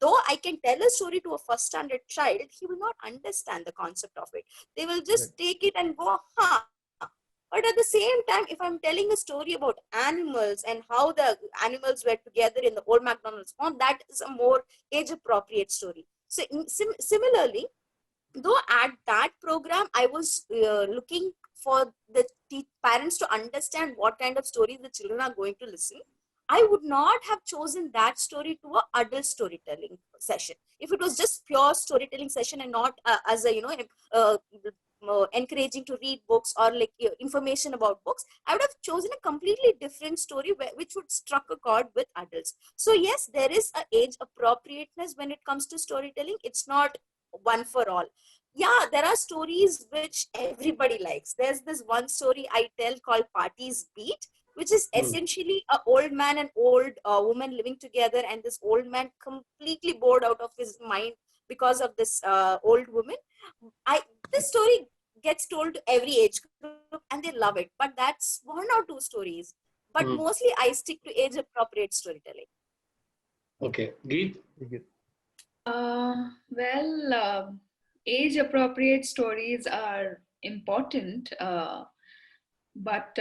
Though I can tell a story to a first standard child, he will not understand the concept of it. They will just take it and go, huh. But at the same time, if I'm telling a story about animals and how the animals were together in the old MacDonald's farm, that is a more age-appropriate story. So similarly, though at that program, I was looking for the parents to understand what kind of stories the children are going to listen. I would not have chosen that story to an adult storytelling session. If it was just pure storytelling session and not as a encouraging to read books or like information about books, I would have chosen a completely different story which would struck a chord with adults. So yes, there is a age appropriateness when it comes to storytelling. It's not one for all. Yeah, there are stories which everybody likes. There's this one story I tell called Party's Beat, which is essentially an old man and old woman living together, and this old man completely bored out of his mind because of this old woman. This story gets told to every age group and they love it, but that's one or two stories. But mostly I stick to age appropriate storytelling. Okay, Geet? Age appropriate stories are important, but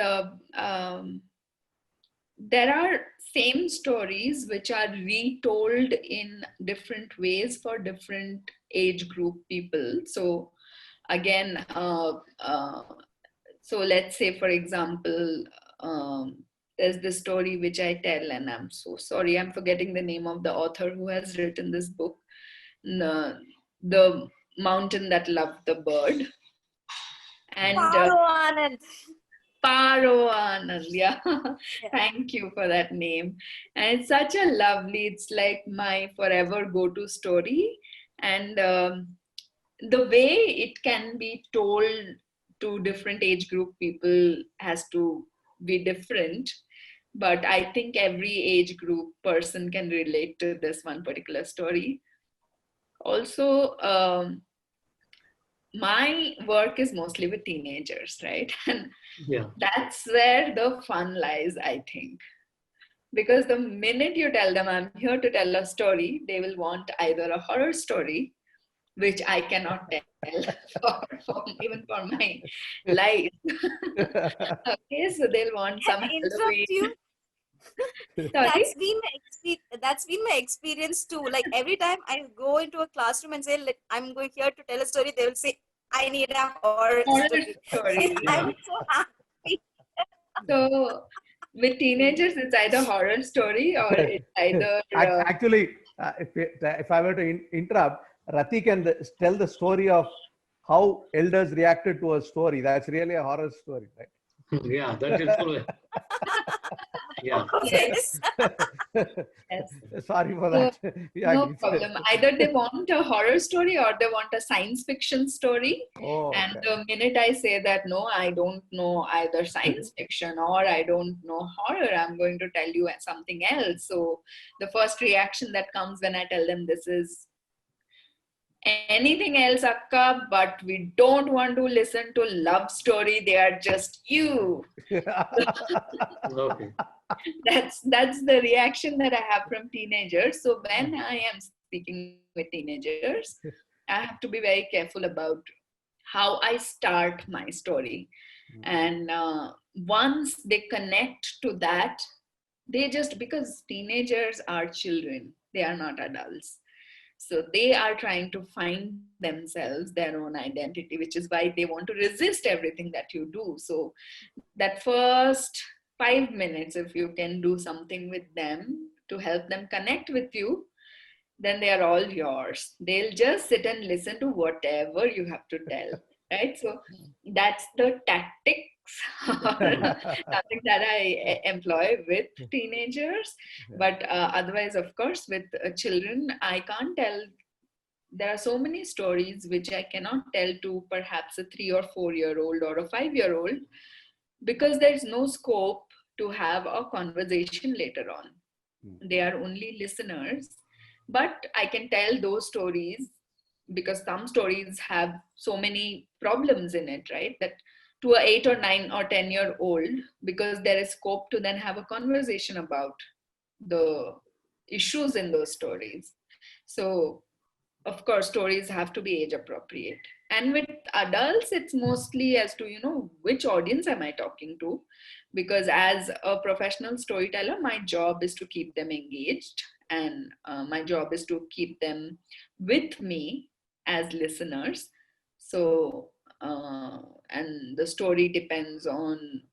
there are same stories which are retold in different ways for different age group people. So again, so let's say, for example, there's this story which I tell, and I'm so sorry, I'm forgetting the name of the author who has written this book, The Mountain That Loved the Bird. And Paro Anand, yeah. Thank you for that name. And it's such a lovely, it's like my forever go-to story. And the way it can be told to different age group people has to be different. But I think every age group person can relate to this one particular story. Also, my work is mostly with teenagers, right? And yeah, that's where the fun lies, I think. Because the minute you tell them, I'm here to tell a story, they will want either a horror story, which I cannot tell even for my life. Okay, so they'll want some Halloween. That's been my experience too. Like every time I go into a classroom and say, like, I'm going here to tell a story, they will say, I need a horror story. I'm so happy. So with teenagers, it's either horror story or it's either... Actually, if I were to interrupt, Rathy can tell the story of how elders reacted to a story. That's really a horror story, right? Yeah, that is true. Yeah. Yes. Yes. Sorry for So, that. Yeah, no Geet. problem. Either they want a horror story or they want a science fiction story. Oh, And okay. the minute I say that, no, I don't know either science fiction or I don't know horror, I'm going to tell you something else. So the first reaction that comes when I tell them this is anything else, Akka, but we don't want to listen to love story. They are just you. Okay. That's the reaction that I have from teenagers. So when I am speaking with teenagers, I have to be very careful about how I start my story. And once they connect to that, they just, because teenagers are children, they are not adults. So they are trying to find themselves, their own identity, which is why they want to resist everything that you do. So that first 5 minutes, if you can do something with them to help them connect with you, then they are all yours. They'll just sit and listen to whatever you have to tell, right? So that's the tactics something that I employ with teenagers. But otherwise, of course, with children, I can't tell. There are so many stories which I cannot tell to perhaps a 3 or 4 year old or a 5 year old, because there's no scope to have a conversation later on. They are only listeners. But I can tell those stories because some stories have so many problems in it, right? That to a 8 or 9 or 10 year old, because there is scope to then have a conversation about the issues in those stories. So of course stories have to be age appropriate. And with adults, it's mostly as to, which audience am I talking to? Because as a professional storyteller, my job is to keep them engaged, and my job is to keep them with me as listeners. So and the story depends on,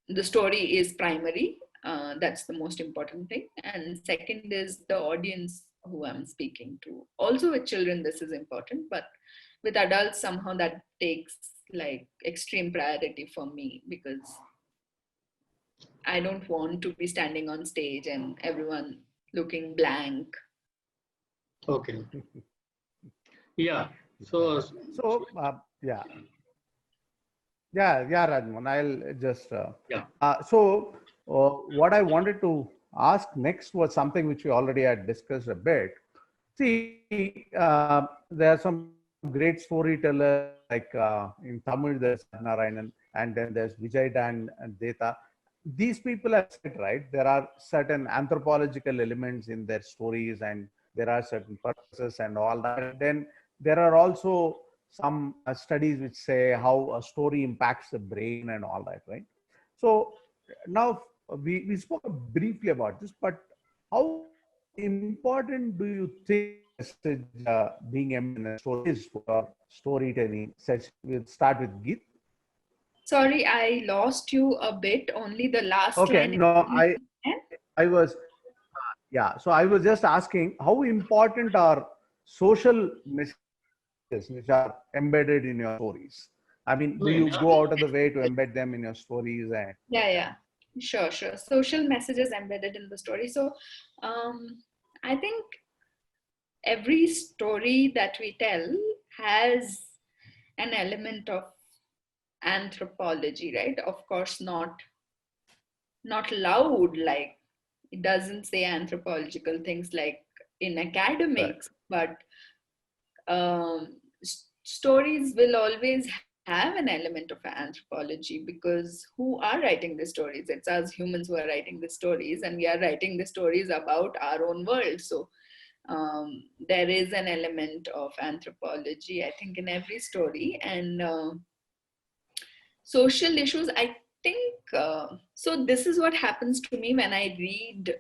the story is primary. That's the most important thing. And second is the audience who I'm speaking to. Also with children, this is important, but with adults, somehow that takes like extreme priority for me, because I don't want to be standing on stage and everyone looking blank. Okay. Yeah. So, So, yeah. Yeah, Rajmohan. I'll just. yeah. What I wanted to ask next was something which we already had discussed a bit. See, there are some great storytellers like in Tamil, there's Narayanan, and then there's Vijay Dan and Deta. These people have said, right, there are certain anthropological elements in their stories, and there are certain purposes and all that. And then there are also some studies which say how a story impacts the brain and all that, right? So now we spoke briefly about this, but how important do you think message being embedded in a story is for storytelling session? We'll start with Geet. Sorry, I lost you a bit. Only the last Okay, line. no, I was yeah. So I was just asking how important are social messages which are embedded in your stories? I mean, do you go out of the way to embed them in your stories? And Yeah. Sure. Social messages embedded in the story. So I think every story that we tell has an element of anthropology, right? Of course, not loud, like it doesn't say anthropological things like in correct. academics, but stories will always have an element of anthropology, because who are writing the stories? It's us humans who are writing the stories, and we are writing the stories about our own world. So there is an element of anthropology, I think, in every story. And social issues, I think, so this is what happens to me when I read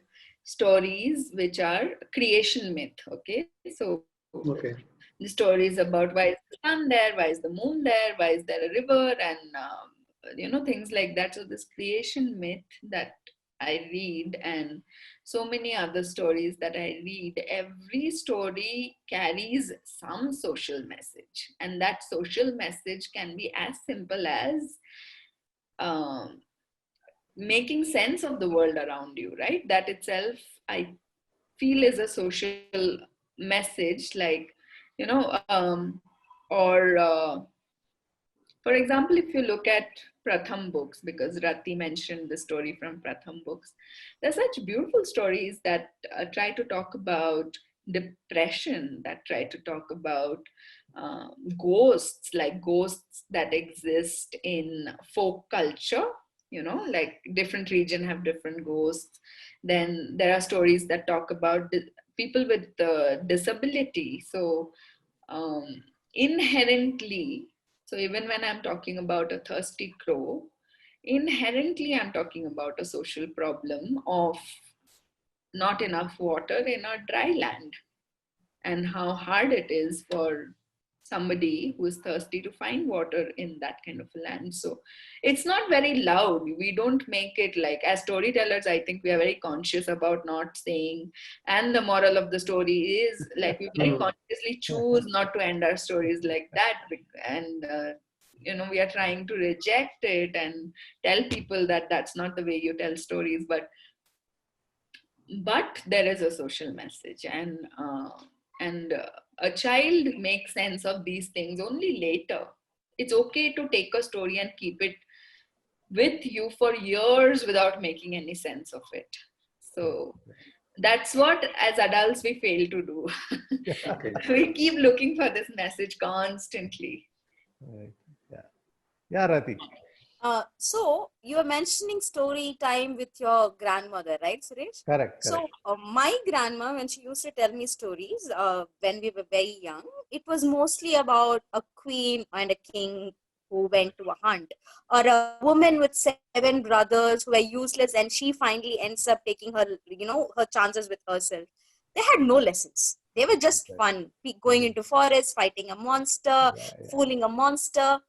stories which are creation myth. Okay, so Okay. the stories about why is the sun there, why is the moon there, why is there a river, and things like that. So this creation myth that I read, and so many other stories that I read, every story carries some social message, and that social message can be as simple as um, making sense of the world around you, right? That itself, I feel, is a social message. Like, you know, or for example, if you look at Pratham books, because Rathy mentioned the story from Pratham books, there's such beautiful stories that try to talk about depression, that try to talk about ghosts, like ghosts that exist in folk culture. You know, like different region have different ghosts. Then there are stories that talk about people with disability. So um, inherently, so even when I'm talking about a thirsty crow, inherently I'm talking about a social problem of not enough water in a dry land, and how hard it is for somebody who is thirsty to find water in that kind of a land. So it's not very loud. We don't make it like, as storytellers, I think we are very conscious about not saying, and the moral of the story is, like, we very consciously choose not to end our stories like that. And you know, we are trying to reject it and tell people that that's not the way you tell stories. But there is a social message, and a child makes sense of these things only later. It's okay to take a story and keep it with you for years without making any sense of it. So that's what as adults we fail to do. Okay. We keep looking for this message constantly. Right. Yeah. Yeah, Rathy. So you were mentioning story time with your grandmother, right, Suresh? Correct. So my grandma, when she used to tell me stories when we were very young, it was mostly about a queen and a king who went to a hunt, or a woman with 7 brothers who were useless, and she finally ends up taking her, her chances with herself. They had no lessons. They were just fun, going into forest, fighting a monster, fooling a monster.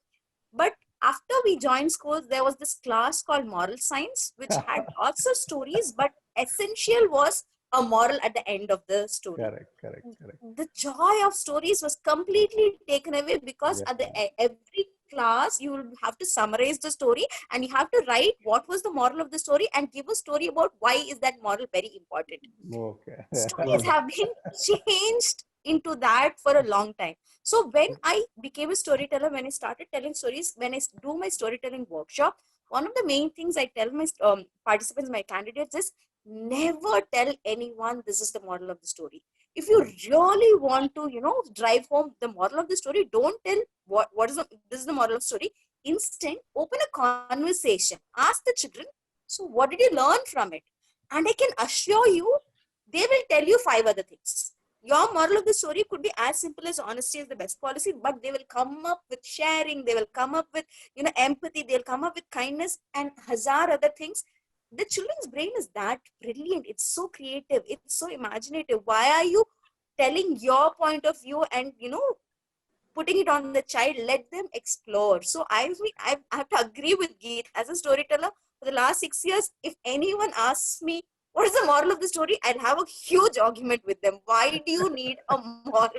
But after we joined school, there was this class called moral science, which had lots of stories, but essential was a moral at the end of the story. Correct. The joy of stories was completely taken away, because at every class you will have to summarize the story, and you have to write what was the moral of the story and give a story about why is that moral very important. Okay. Stories have been changed into that for a long time. So when I became a storyteller, when I started telling stories, when I do my storytelling workshop, one of the main things I tell my participants, my candidates, is never tell anyone this is the moral of the story. If you really want to, drive home the moral of the story, don't tell this is the moral of the story. Instead, open a conversation. Ask the children, so what did you learn from it? And I can assure you, they will tell you 5 other things. Your moral of the story could be as simple as honesty is the best policy, but they will come up with sharing, they will come up with, empathy, they'll come up with kindness and hazard other things. The children's brain is that brilliant. It's so creative. It's so imaginative. Why are you telling your point of view and, putting it on the child? Let them explore. So I have to agree with Geet. As a storyteller for the last 6 years, if anyone asks me what is the moral of the story, I'll have a huge argument with them. Why do you need a moral?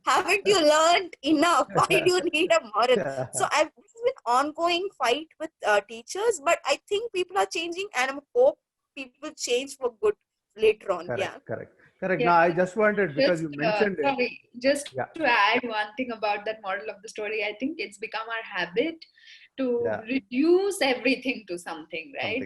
Haven't you learned enough? Why do you need a moral? So this has been ongoing fight with teachers, but I think people are changing, and I hope people change for good later on. Correct. Yeah. Now I just wanted, because you mentioned it. Sorry, just to add one thing about that moral of the story, I think it's become our habit to reduce everything to something, right?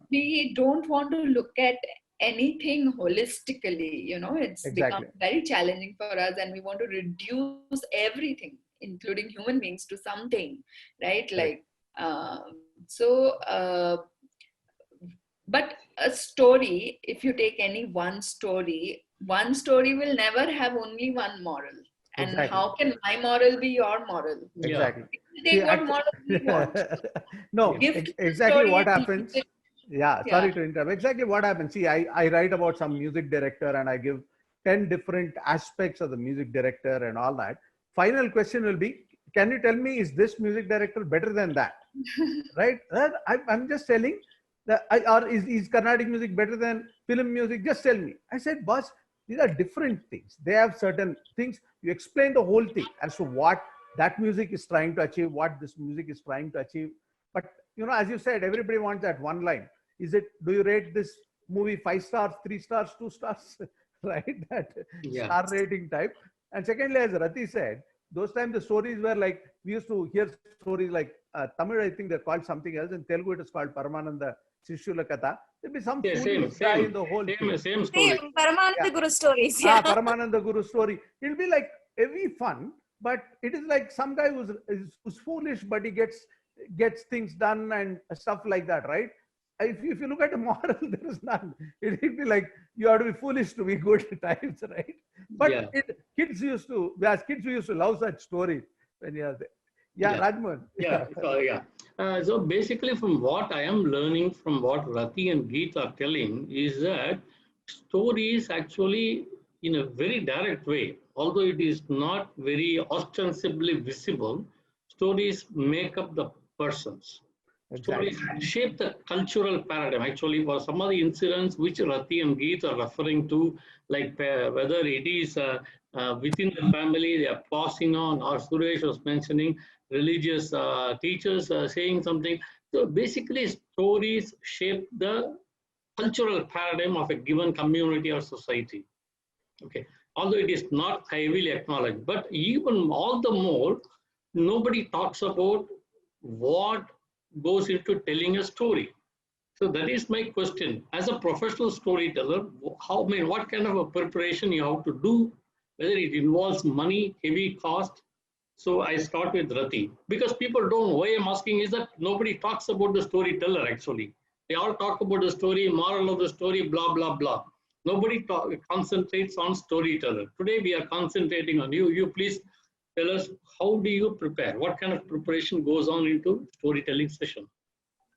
We don't want to look at anything holistically, it's become very challenging for us, and we want to reduce everything, including human beings, to something, right? Like, but a story, if you take any one story will never have only one moral. And how can my moral be your moral? Exactly. Take what moral we want. No, exactly what happens. Sorry to interrupt. Exactly what happens. See, I write about some music director, and I give 10 different aspects of the music director and all that. Final question will be, can you tell me, is this music director better than that? Right? I'm just telling that, or is Carnatic music better than film music? Just tell me. I said, boss, these are different things. They have certain things. You explain the whole thing as to what that music is trying to achieve, what this music is trying to achieve. But as you said, everybody wants that one line. Do you rate this movie 5 stars, 3 stars, 2 stars, right? That Yeah. star rating type. And secondly, as Rathy said, those times the stories were like, we used to hear stories like Tamil, I think they're called something else. In Telugu, it is called Paramananda Shishula Katha. There'll be some foolish guy in the whole thing. Same story. Same Paramananda Guru stories. Yeah. Paramananda Guru story. It'll be like heavy fun, but it is like some guy who's foolish, but he gets things done and stuff like that, right? If you look at the moral, there is none. It'll be like you have to be foolish to be good at times, right? But Yeah. as kids, we used to love such stories when you are there. Yeah, Rajmohan. So basically, from what I am learning from what Rathy and Geet are telling is that stories actually, in a very direct way, although it is not very ostensibly visible, stories make up the persons. Exactly. Stories shape the cultural paradigm. Actually, for some of the incidents which Rathy and Geet are referring to, like whether it is within the family, they are passing on, or Suresh was mentioning religious teachers saying something. So basically, stories shape the cultural paradigm of a given community or society. Okay, although it is not heavily acknowledged, but even all the more, nobody talks about what goes into telling a story. So that is my question. As a professional storyteller, what kind of a preparation you have to do, whether it involves money, heavy cost. So I start with Rathy, because people don't, why I'm asking is that nobody talks about the storyteller actually. They all talk about the story, moral of the story, blah, blah, blah. Nobody concentrates on storyteller. Today we are concentrating on you. You please tell us, how do you prepare? What kind of preparation goes on into storytelling session?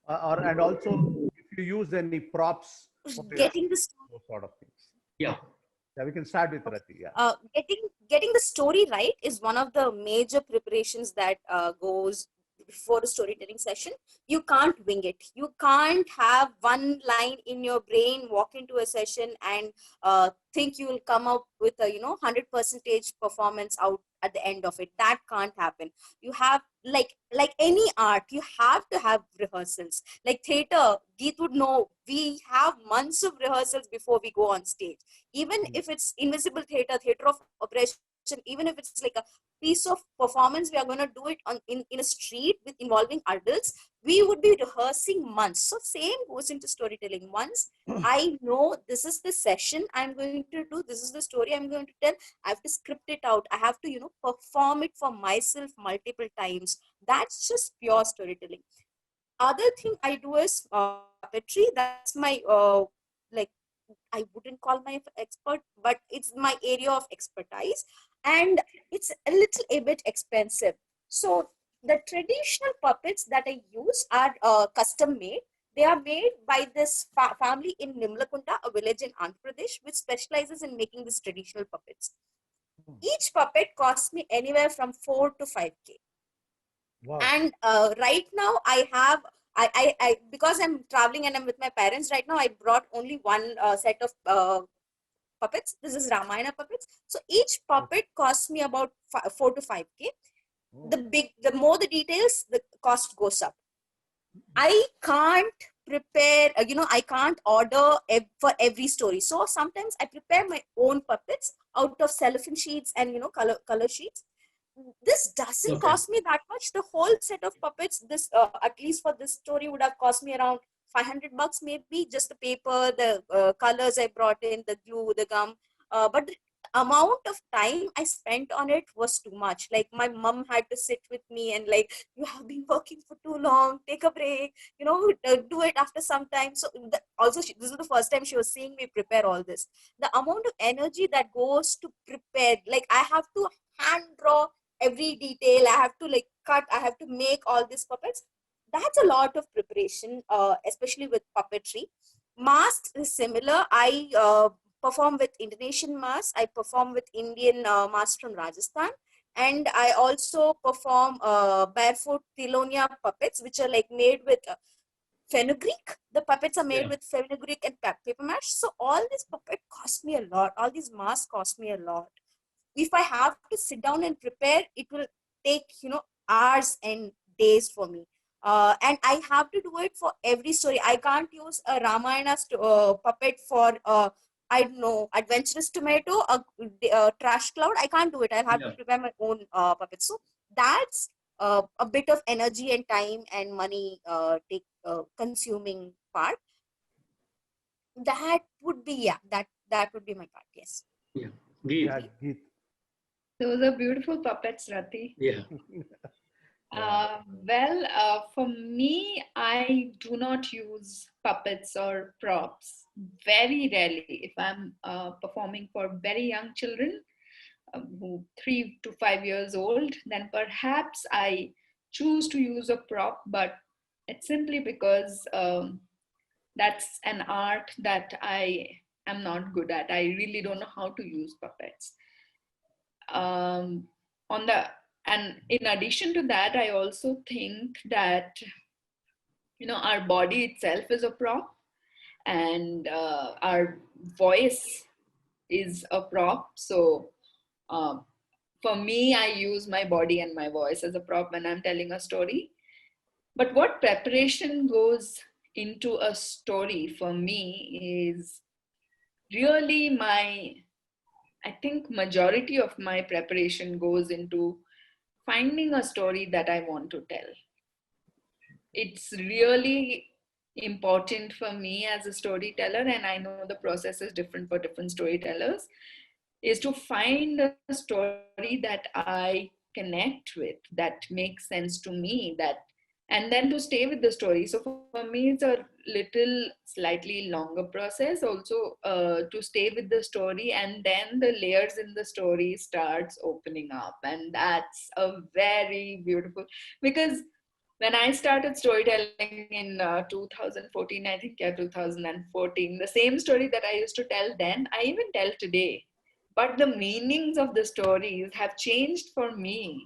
And also, if you use any props, Getting the those sort of things. Yeah. Yeah, we can start with Rathy. Yeah. Getting the story right is one of the major preparations that goes before a storytelling session. You can't wing it. You can't have one line in your brain, walk into a session and think you will come up with a 100% performance out at the end of it. That can't happen. You have, like any art, you have to have rehearsals. Like theater, Geet would know, we have months of rehearsals before we go on stage. Even if it's invisible theater of operation, even if it's like a piece of performance, we are going to do it in a street with involving adults, we would be rehearsing months. So same goes into storytelling. Once I know this is the session I'm going to do, this is the story I'm going to tell, I have to script it out. I have to, perform it for myself multiple times. That's just pure storytelling. Other thing I do is puppetry. That's my like, I wouldn't call my expert, but it's my area of expertise, and it's a little a bit expensive. So the traditional puppets that I use are custom made. They are made by this family in Nimlakunta, a village in Andhra Pradesh, which specializes in making these traditional puppets. Each puppet costs me anywhere from 4 to 5K. Wow. And right now I have, I because I'm traveling and I'm with my parents right now, I brought only one set of puppets. This is Ramayana puppets. So each puppet costs me about 4 to 5K. The more the details, the cost goes up. I can't prepare, I can't order for every story. So sometimes I prepare my own puppets out of cellophane sheets and, color sheets. This doesn't cost me that much. The whole set of puppets, this at least for this story, would have cost me around $500 maybe. Just the paper, the colors I brought in, the glue, the gum. But the amount of time I spent on it was too much. Like my mom had to sit with me and like, you have been working for too long, take a break, do it after some time. So also this is the first time she was seeing me prepare all this. The amount of energy that goes to prepare, like I have to hand draw every detail, I have to like cut, I have to make all these puppets. That's a lot of preparation, especially with puppetry. Masks is similar. I perform with Indonesian masks. I perform with Indian masks from Rajasthan. And I also perform barefoot Tilonia puppets, which are like made with fenugreek. The puppets are made with fenugreek and paper mache. So all this puppet cost me a lot. All these masks cost me a lot. If I have to sit down and prepare, it will take, hours and days for me. And I have to do it for every story. I can't use a Ramayana puppet for I don't know, adventurous tomato, a trash cloud. I can't do it. I'll have to Yeah. prepare my own puppets. So that's a bit of energy and time and money take consuming part. That would be, yeah, that would be my part. Yes. Yeah. Geet. Yeah, Geet. Those are beautiful puppets, Rathy. Yeah. Yeah. For me, I do not use puppets or props. Very rarely, if I'm performing for very young children, who 3 to 5 years old, then perhaps I choose to use a prop, but it's simply because that's an art that I am not good at. I really don't know how to use puppets. Um, on the and in addition to that, I also think that our body itself is a prop, and our voice is a prop. So um, for me, I use my body and my voice as a prop when I'm telling a story. But what preparation goes into a story for me is really I think majority of my preparation goes into finding a story that I want to tell. It's really important for me as a storyteller, and I know the process is different for different storytellers, is to find a story that I connect with, that makes sense to me, and then to stay with the story. So for me, it's a little slightly longer process also, to stay with the story, and then the layers in the story starts opening up, and that's a very beautiful, because when I started storytelling in 2014, I think, yeah, 2014, the same story that I used to tell then, I even tell today. But the meanings of the stories have changed for me.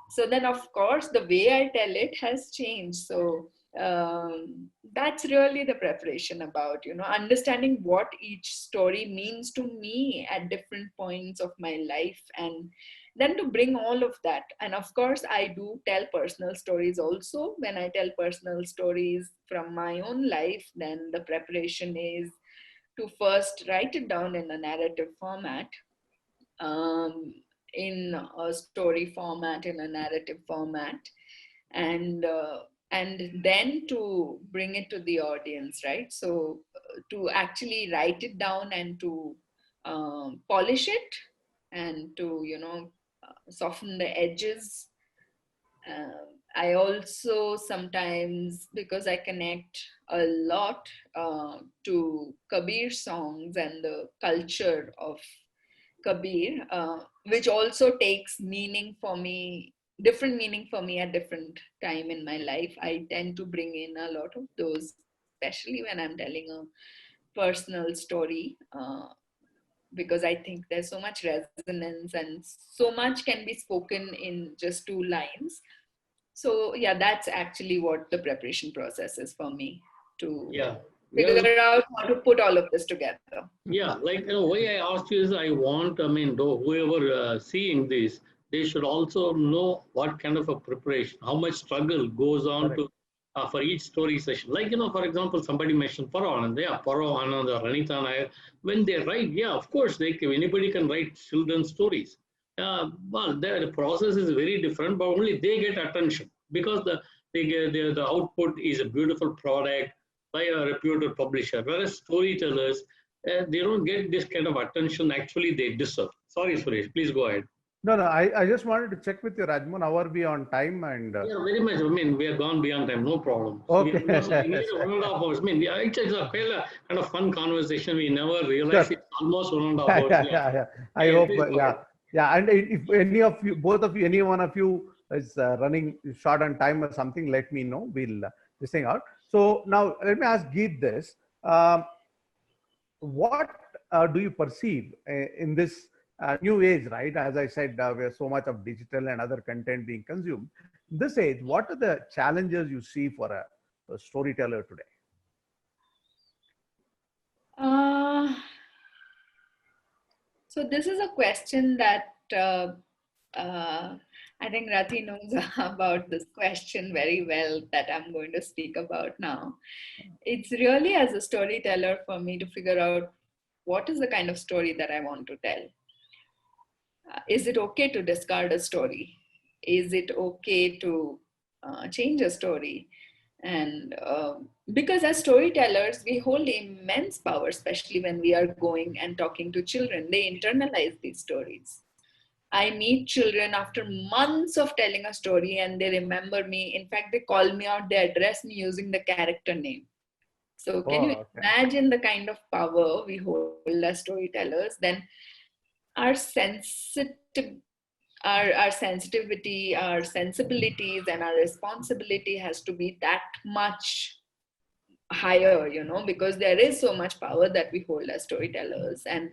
So then, of course, the way I tell it has changed. So that's really the preparation about, understanding what each story means to me at different points of my life, and then to bring all of that. And of course, I do tell personal stories also. When I tell personal stories from my own life, then the preparation is to first write it down in a narrative format, um, in a story format, in a narrative format, and then to bring it to the audience, right? So to actually write it down and to polish it, and to soften the edges. I also sometimes, because I connect a lot to Kabir songs and the culture of Kabir, which also takes meaning for me, different meaning for me at different time in my life. I tend to bring in a lot of those, especially when I'm telling a personal story, because I think there's so much resonance and so much can be spoken in just 2 lines. So yeah, that's actually what the preparation process is for me, to Yeah. figure out how to put all of this together. Yeah, like why I asked you is I mean, though, whoever seeing this, they should also know what kind of a preparation, how much struggle goes on Correct. to for each story session. Like, for example, somebody mentioned Paro Anand, yeah, Paro Anand or Ranita Nair, when they write, yeah, of course, anybody can write children's stories. Well, the process is very different, but only they get attention because the output is a beautiful product by a reputed publisher, whereas storytellers, they don't get this kind of attention actually they deserve. Sorry, Suresh, please go ahead. No, no, I just wanted to check with you, Rajmohan. How are we on time? And Yeah, very much. I mean, we are gone beyond time, no problem. So we okay. almost like nearly 1.5 hours. I mean, it's a kind of fun conversation. We never realized Sure. it's almost 1.5 Yeah, hours. yeah, Yeah, yeah, yeah. I yeah, hope, please go yeah, ahead. yeah. And if any of you, both of you, any one of you is running short on time or something, let me know. We'll this thing out. So now let me ask Geet this. Um, what do you perceive in this new age, right? As I said, where so much of digital and other content being consumed. This age, what are the challenges you see for a storyteller today? Uh, so this is a question that uh, I think Rathy knows about this question very well that I'm going to speak about now. It's really as a storyteller for me to figure out what is the kind of story that I want to tell. Is it okay to discard a story? Is it okay to change a story? And because as storytellers, we hold immense power, especially when we are going and talking to children. They internalize these stories. I meet children after months of telling a story and they remember me. In fact, they call me out, they address me using the character name. So can you Oh, okay. imagine the kind of power we hold as storytellers? Then our our sensitivity, our sensibilities, and our responsibility has to be that much higher, because there is so much power that we hold as storytellers. And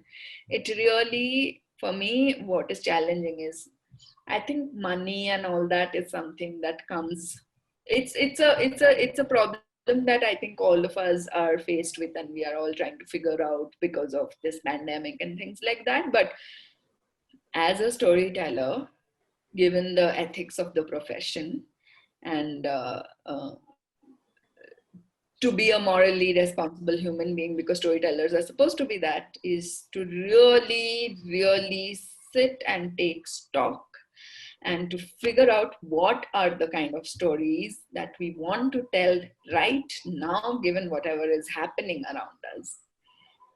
it really, for me, what is challenging is, I think money and all that is something that comes. It's a problem that I think all of us are faced with, and we are all trying to figure out because of this pandemic and things like that. But as a storyteller, given the ethics of the profession, and to be a morally responsible human being, because storytellers are supposed to be that, is to really, really sit and take stock and to figure out what are the kind of stories that we want to tell right now, given whatever is happening around us.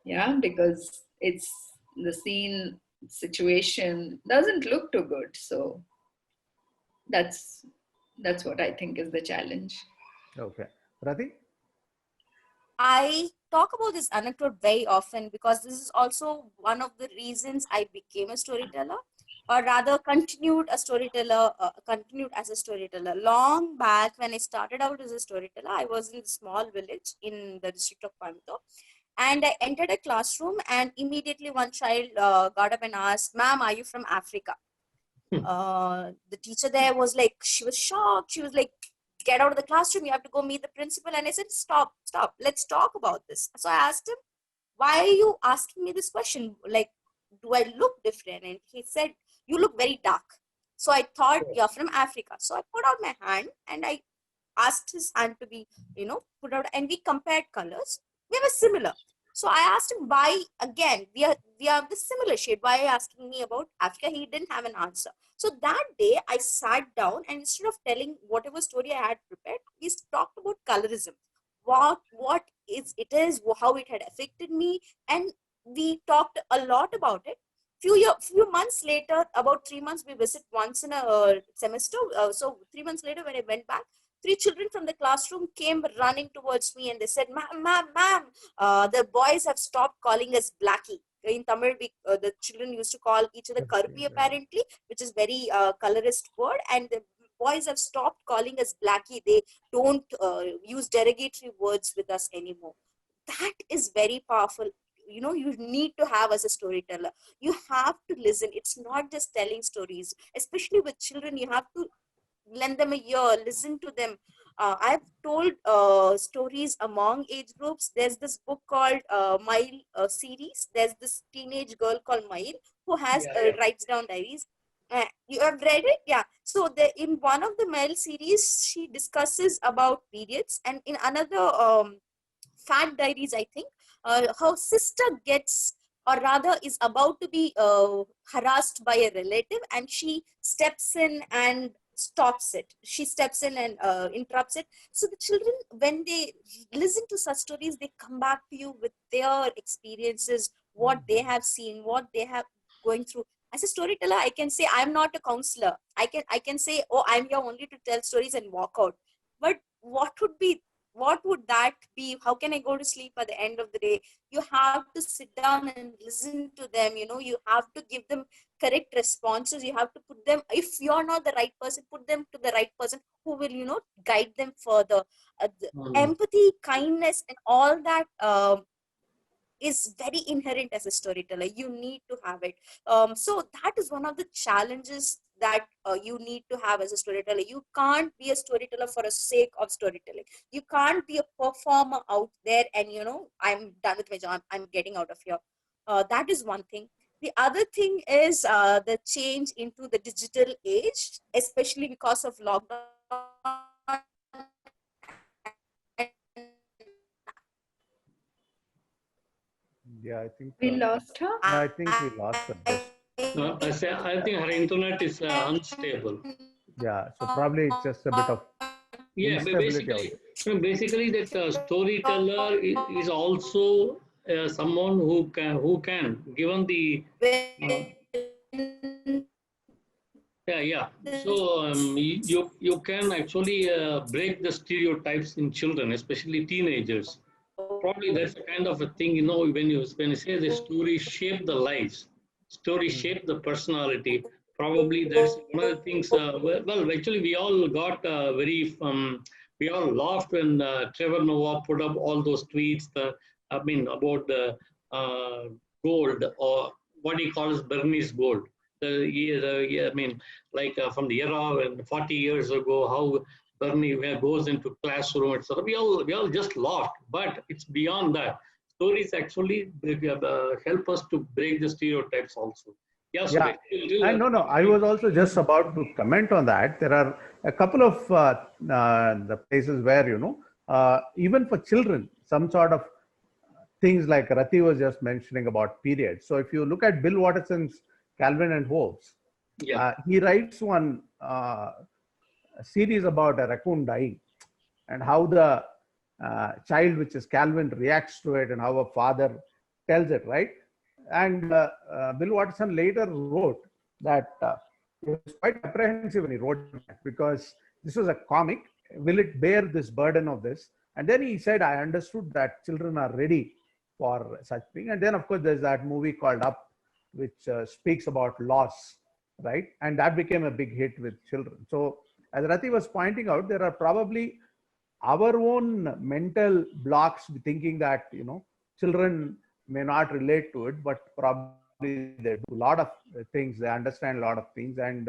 Yeah, because it's the scene situation doesn't look too good. So that's what I think is the challenge. Okay. Rathy? I talk about this anecdote very often because this is also one of the reasons I became a storyteller, or rather continued as a storyteller. Long back when I started out as a storyteller, I was in a small village in the district of Coimbatore, and I entered a classroom, and immediately one child got up and asked, "Ma'am, are you from Africa?" The teacher there was like, she was shocked. She was like, "Get out of the classroom, you have to go meet the principal." And I said, stop, let's talk about this. So I asked him, "Why are you asking me this question? Like, do I look different?" And he said, "You look very dark." So I thought, "You're from Africa." So I put out my hand and I asked his hand to be, put out, and we compared colors. They were similar. So I asked him why. Again, we are the similar shade. Why are you asking me about Africa? He didn't have an answer. So that day I sat down, and instead of telling whatever story I had prepared, we talked about colorism. What is how it had affected me, and we talked a lot about it. Few months later, about 3 months, we visit once in a semester. So 3 months later, when I went back, three children from the classroom came running towards me, and they said, ma'am, the boys have stopped calling us Blackie." In Tamil, the children used to call each other Karupi, apparently, which is very colorist word. And the boys have stopped calling us Blackie. They don't use derogatory words with us anymore. That is very powerful. You need to have, as a storyteller, you have to listen. It's not just telling stories, especially with children. You have to lend them a ear, listen to them. I've told stories among age groups. There's this book called Mile series. There's this teenage girl called Mile who has Yeah, yeah. writes down diaries. You have read it? Yeah. So in one of the Mile series, she discusses about periods, and in another Fat Diaries, I think, her sister gets, or rather is about to be harassed by a relative, and she steps in and stops it. She steps in and interrupts it. So the children, when they listen to such stories, they come back to you with their experiences, what they have seen, what they have going through. As a storyteller, I can say I'm not a counselor. I can say, "Oh, I'm here only to tell stories and walk out." But what would that be? How can I go to sleep at the end of the day? You have to sit down and listen to them. You have to give them correct responses. You have to put them, if you're not the right person, put them to the right person who will guide them further. The Mm. empathy, kindness, and all that is very inherent as a storyteller. You need to have it. So that is one of the challenges that you need to have as a storyteller. You can't be a storyteller for the sake of storytelling. You can't be a performer out there and I'm done with my job, I'm getting out of here. That is one thing. The other thing is the change into the digital age, especially because of lockdown. Yeah, I think. We lost her. I think we lost her. Just I think her internet is unstable. yeah. So probably it's just a bit of Yeah, but instability out basically, basically that storyteller is also someone who can given the uh, yeah, yeah. So you can actually break the stereotypes in children, especially teenagers. Probably that's the kind of a thing, when you say the story shape the lives, story there. shape the personality. Probably that's one of the things. Well, actually, we all got we all laughed when Trevor Noah put up all those tweets. About the uh, gold, or what he calls Bernice gold. Like from the era when 40 years ago, how Bernie goes into classroom, etc. We all just laughed, but it's beyond that. Stories actually help us to break the stereotypes also. Yeah, Yeah, Suresh. and no, no, I was also just about to comment on that. There are a couple of the places where, even for children, some sort of things like Rathy was just mentioning about periods. So if you look at Bill Watterson's Calvin and Hobbes, Yeah, he writes one series about a raccoon dying and how the child, which is Calvin, reacts to it and how a father tells it, right? And Bill Watson later wrote that he was quite apprehensive when he wrote that because this was a comic. Will it bear this burden of this? And then he said, I understood that children are ready for such thing. And then, of course, there's that movie called Up, which speaks about loss, right? And that became a big hit with children. So, as Rathy was pointing out, there are probably our own mental blocks thinking that children may not relate to it, but probably they do a lot of things, they understand a lot of things. And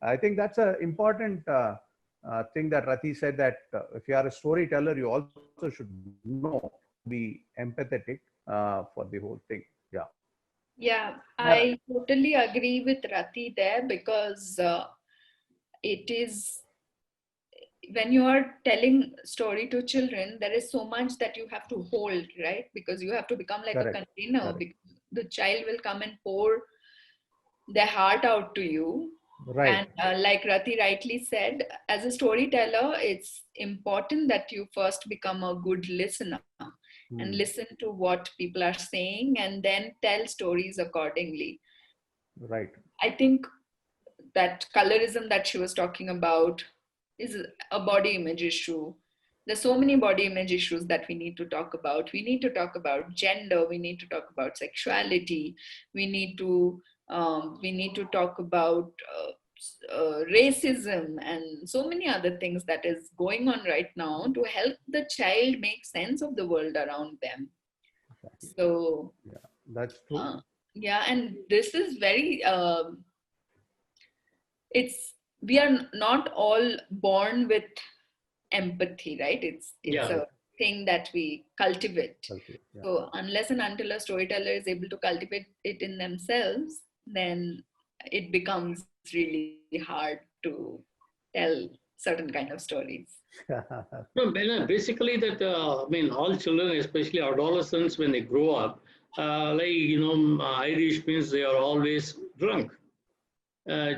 I think that's an important thing that Rathy said, that if you are a storyteller, you also should know how to be empathetic for the whole thing. Yeah. Yeah, I totally agree with Rati there because it is when you are telling story to children, there is so much that you have to hold, right? Because you have to become like a Correct. container. Correct. Because the child will come and pour their heart out to you. Right. And like Rati rightly said, as a storyteller, it's important that you first become a good listener and listen to what people are saying and then tell stories accordingly. Right. I think that colorism that she was talking about is a body image issue. There's so many body image issues that we need to talk about. We need to talk about gender. We need to talk about sexuality. We need to talk about racism and so many other things that is going on right now to help the child make sense of the world around them. Exactly. So Yeah, that's true. yeah, and this is very it's we are not all born with empathy, right? It's yeah. a thing that we cultivate. Okay. Yeah. So unless and until a storyteller is able to cultivate it in themselves, then it becomes really hard to tell certain kind of stories. No, basically that all children, especially adolescents, when they grow up, Irish means they are always drunk.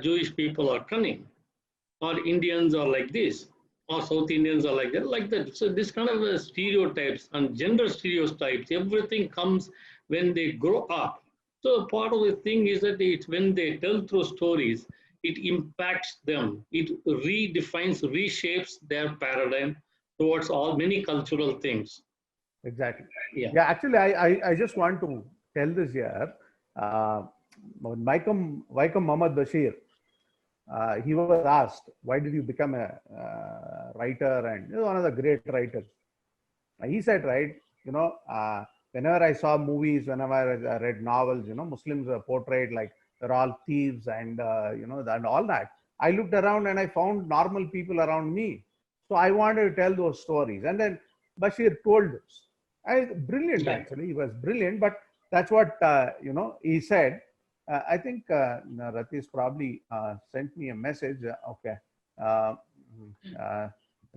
Jewish people are cunning, or Indians are like this, or South Indians are like that, like that. So this kind of stereotypes and gender stereotypes, everything comes when they grow up. So part of the thing is that it's when they tell through stories, it impacts them. It redefines, reshapes their paradigm towards all many cultural things. Exactly. Yeah. Yeah, actually, I just want to tell this here. Vaikom Muhammad Bashir, he was asked, why did you become a writer? And he was one of the great writers. He said, right, whenever I saw movies, whenever I read novels, Muslims are portrayed like they're all thieves and, and all that. I looked around and I found normal people around me. So I wanted to tell those stories. And then Bashir told this. Brilliant, Yeah. actually. He was brilliant, but that's what, he said. I think Rathy's probably sent me a message. Okay. Uh,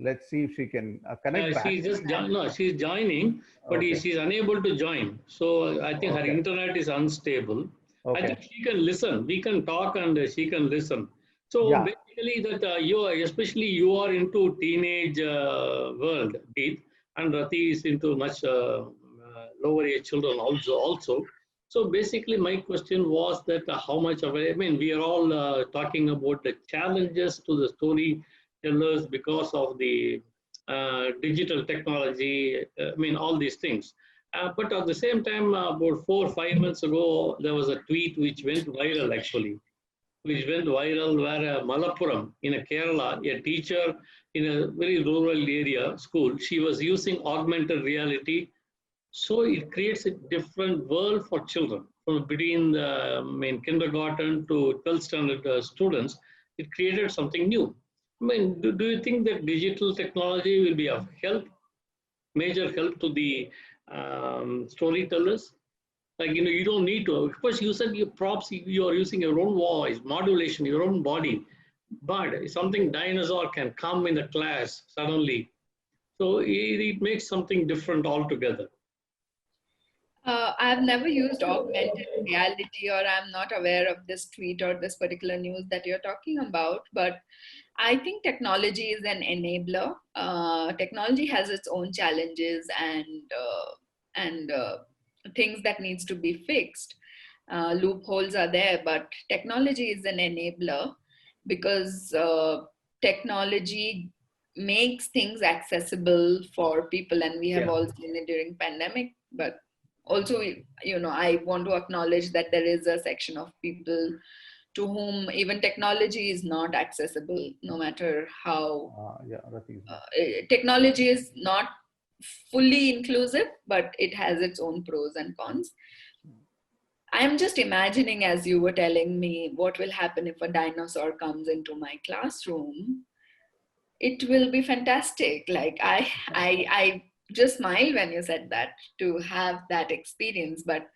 let's see if she can connect back. No, she's joining, but Okay. she's unable to join. So I think her Okay. internet is unstable. I Okay. think she can listen. We can talk and she can listen. So Yeah. basically, that especially you are into teenage world, Geet, and Rathy is into much lower age children also. So basically, my question was that how much of it, I mean, we are all talking about the challenges to the storytellers because of the digital technology, I mean, all these things. But at the same time, about 4 or 5 months ago, there was a tweet which went viral actually, which went viral where Malappuram in a Kerala, a teacher in a very rural area school, she was using augmented reality. So it creates a different world for children from between the kindergarten to 12th standard students. It created something new. I mean, do you think that digital technology will be of help, major help to the storytellers? Like, you don't need to. Of course, you said your props, you are using your own voice, modulation, your own body. But something dinosaur can come in the class suddenly. So it makes something different altogether. I've never used augmented reality, or I'm not aware of this tweet or this particular news that you're talking about. But I think technology is an enabler. Technology has its own challenges and things that needs to be fixed. Loopholes are there, but technology is an enabler because technology makes things accessible for people, and we have Yeah. all seen it during pandemic. But also, I want to acknowledge that there is a section of people to whom even technology is not accessible, no matter how Yeah, Rathy. technology is not fully inclusive, but it has its own pros and cons. I'm just imagining, as you were telling me, what will happen if a dinosaur comes into my classroom. It will be fantastic. Like I just smiled when you said that, to have that experience. But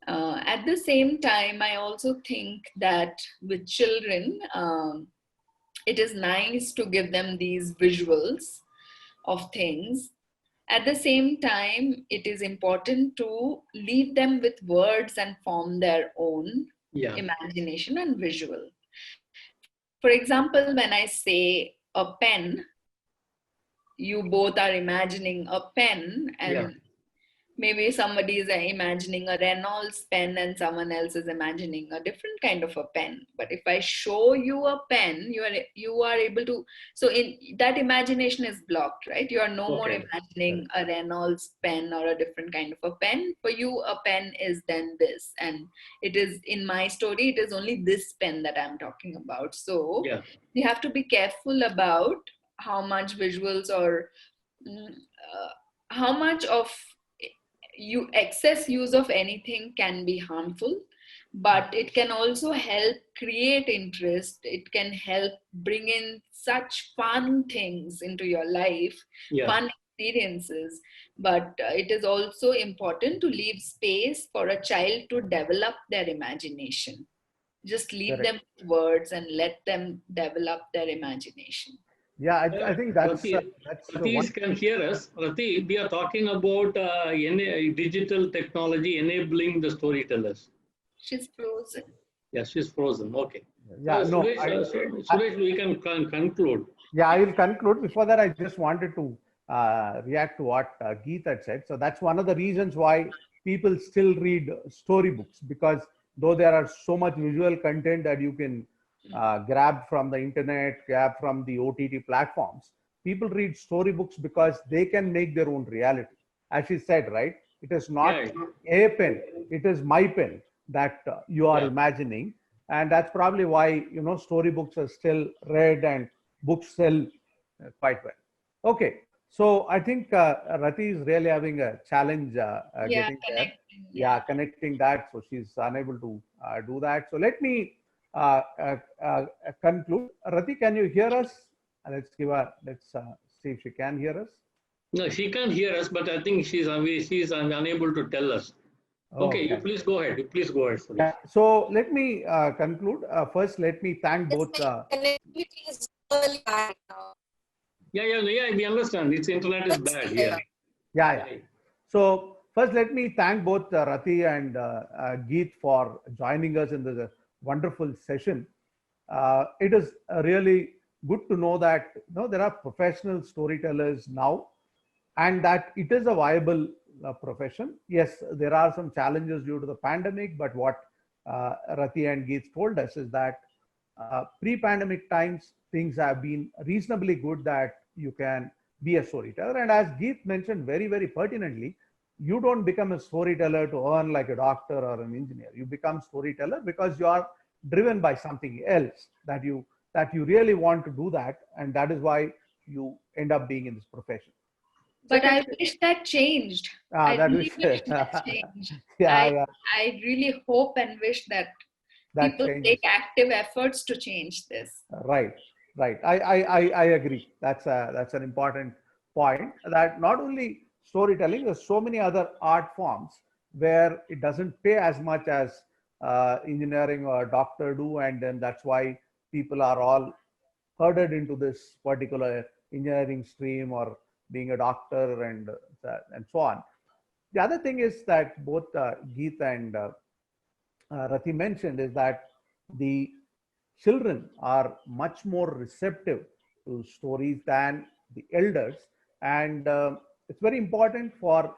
at the same time, I also think that with children, it is nice to give them these visuals of things. At the same time, it is important to leave them with words and form their own Yeah. imagination and visual. For example, when I say a pen, you both are imagining a pen, Yeah. and maybe somebody is imagining a Reynolds pen and someone else is imagining a different kind of a pen. But if I show you a pen, you are able to, so in that, imagination is blocked, right? You are no more Okay. imagining a Reynolds pen or a different kind of a pen. For you, a pen is then this, and it is, in my story, it is only this pen that I'm talking about. So Yeah. you have to be careful about how much visuals or how much of excess use of anything can be harmful, but it can also help create interest. It can help bring in such fun things into your life, Yeah. fun experiences. But it is also important to leave space for a child to develop their imagination. Just leave them with words and let them develop their imagination. Yeah, I think that's one. Rathy can hear us. Rathy, we are talking about digital technology enabling the storytellers. She's frozen. Yes, she's frozen. Okay. Yeah, no, Suresh, we can conclude. yeah, I will conclude. Before that, I just wanted to react to what Geet had said. So that's one of the reasons why people still read storybooks, because though there are so much visual content that you can grab from the internet, grab from the OTT platforms, people read storybooks because they can make their own reality. As she said, right? It is not a pen; it is my pen that you are imagining, and that's probably why storybooks are still read and books sell quite well. Okay, so I think Rathy is really having a challenge getting there. Yeah, connecting that, so she's unable to do that. So let me conclude. Rathy, can you hear us? Let's see if she can hear us. No, she can't hear us, but I think she's unable to tell us. Okay, you Okay. please go ahead. You please go ahead, Suresh. Yeah. So let me conclude. First, let me thank Yes, both. my connectivity is really bad now. Yeah, we understand. Its internet is bad. Yeah. Yeah. So first, let me thank both Rathy and Geet for joining us in this wonderful session. It is really good to know that there are professional storytellers now, and that it is a viable profession. Yes, there are some challenges due to the pandemic, but what Rathy and Geet told us is that pre-pandemic times things have been reasonably good that you can be a storyteller. And as Geet mentioned very pertinently, you don't become a storyteller to earn like a doctor or an engineer. You become storyteller because you are driven by something else that you really want to do that, and that is why you end up being in this profession. But I Second, wish that changed. I that really was wish that changed. I yeah, I really hope and wish that that people take changes. active efforts to change this. Right, right. I agree. That's an important point. That not only storytelling, there's so many other art forms where it doesn't pay as much as engineering or doctor do, and then that's why people are all herded into this particular engineering stream or being a doctor and so on. The other thing is that both Geet and Rathi mentioned is that the children are much more receptive to stories than the elders. And it's very important for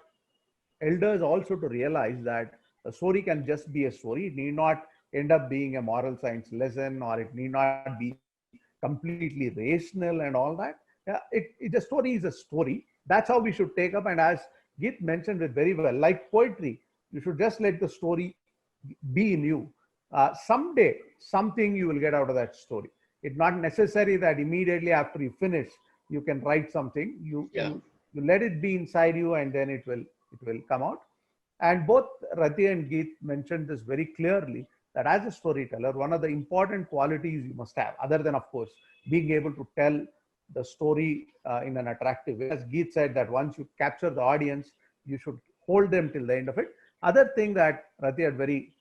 elders also to realize that a story can just be a story. It need not end up being a moral science lesson, or it need not be completely rational and all that. Yeah, the story is a story. That's how we should take up. And as Git mentioned it very well, like poetry, you should just let the story be in you. Someday, something you will get out of that story. It's not necessary that immediately after you finish, you can write something. Yeah. You let it be inside you, and then it will come out. And both Rathi and Geet mentioned this very clearly, that as a storyteller, one of the important qualities you must have, other than, of course, being able to tell the story in an attractive way. As Geet said, that once you capture the audience, you should hold them till the end of it. Other thing that Rathi had very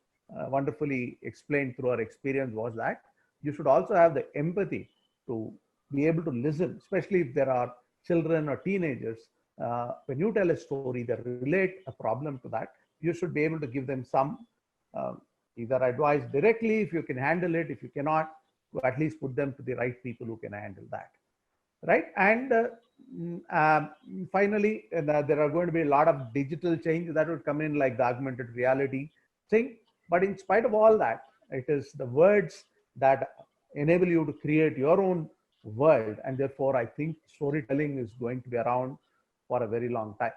wonderfully explained through her experience was that you should also have the empathy to be able to listen, especially if there are children or teenagers. When you tell a story that relate a problem to that, you should be able to give them some uh, either advice directly if you can handle it. If you cannot, to at least put them to the right people who can handle that, right? And finally, there are going to be a lot of digital change that would come in, like the augmented reality thing. But in spite of all that, it is the words that enable you to create your own world. And therefore, I think storytelling is going to be around for a very long time.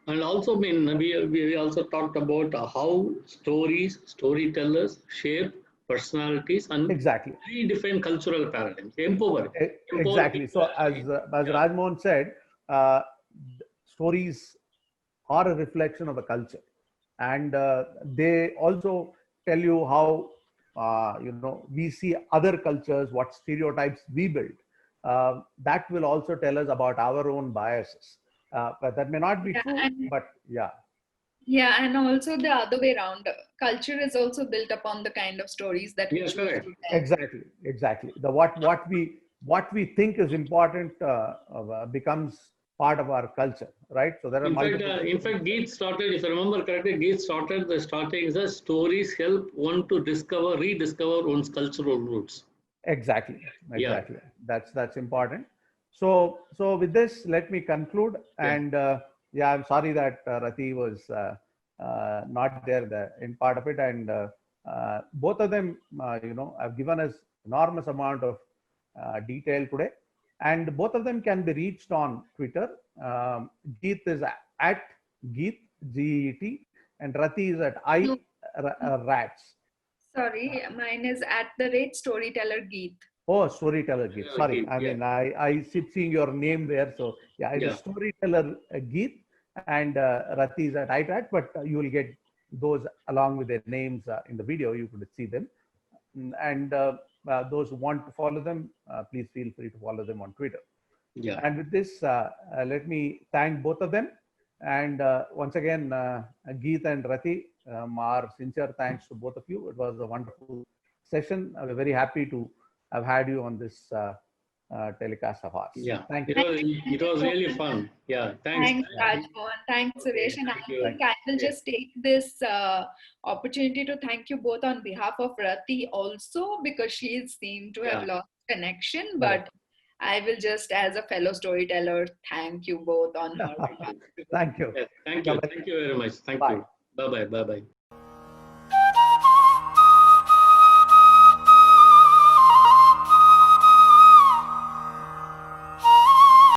And also, I mean, we also talked about how storytellers shape personalities and Exactly. redefine cultural paradigms. Empower Exactly. people So actually. as Yeah. Rajmohan said, uh, stories are a reflection of the culture, and they also tell you how we see other cultures, what stereotypes we build. That will also tell us about our own biases, but that may not be Yeah, true. and But yeah, yeah, and also the other way around. Culture is also built upon the kind of stories that we Yeah, choose correct. to tell. exactly. The what we think is important becomes part of our culture, right? So there are multiple In things. fact, Geet started, if I remember correctly, Geet started the starting is that stories help one to rediscover one's cultural roots. Exactly, Yeah, exactly. That's important. So with this, let me conclude. yeah. And yeah, I'm sorry that Rati was not there in part of it. And both of them, have given us enormous amount of detail today. And both of them can be reached on Twitter. Geet is at Geet, Geet, and Rati is at No, Rats. sorry, mine is at the rate storyteller Geet. Oh, storyteller Geet. Sorry, Geet, I yeah, mean, I keep seeing your name there. So yeah, it is yeah, storyteller Geet, and Rati is at iTat, but you will get those along with their names in the video. You could see them. And those who want to follow them, please feel free to follow them on Twitter. yeah. And with this, let me thank both of them. And once again, Geet and Rathy, our sincere thanks to both of you. It was a wonderful session. We're very happy to have had you on this telecast of ours. Yeah, Thank you. it was really fun. Yeah, thanks. Thanks, Rajmohan. Thanks, Suresh. And I Thank you. think I will just take this opportunity to thank you both on behalf of Rathy also, because she seemed to have lost connection. But I will just, as a fellow storyteller, thank you both on her behalf. Thank you. Yes, thank you. Thank you very much. Thank Bye. you. Bye-bye. Bye-bye.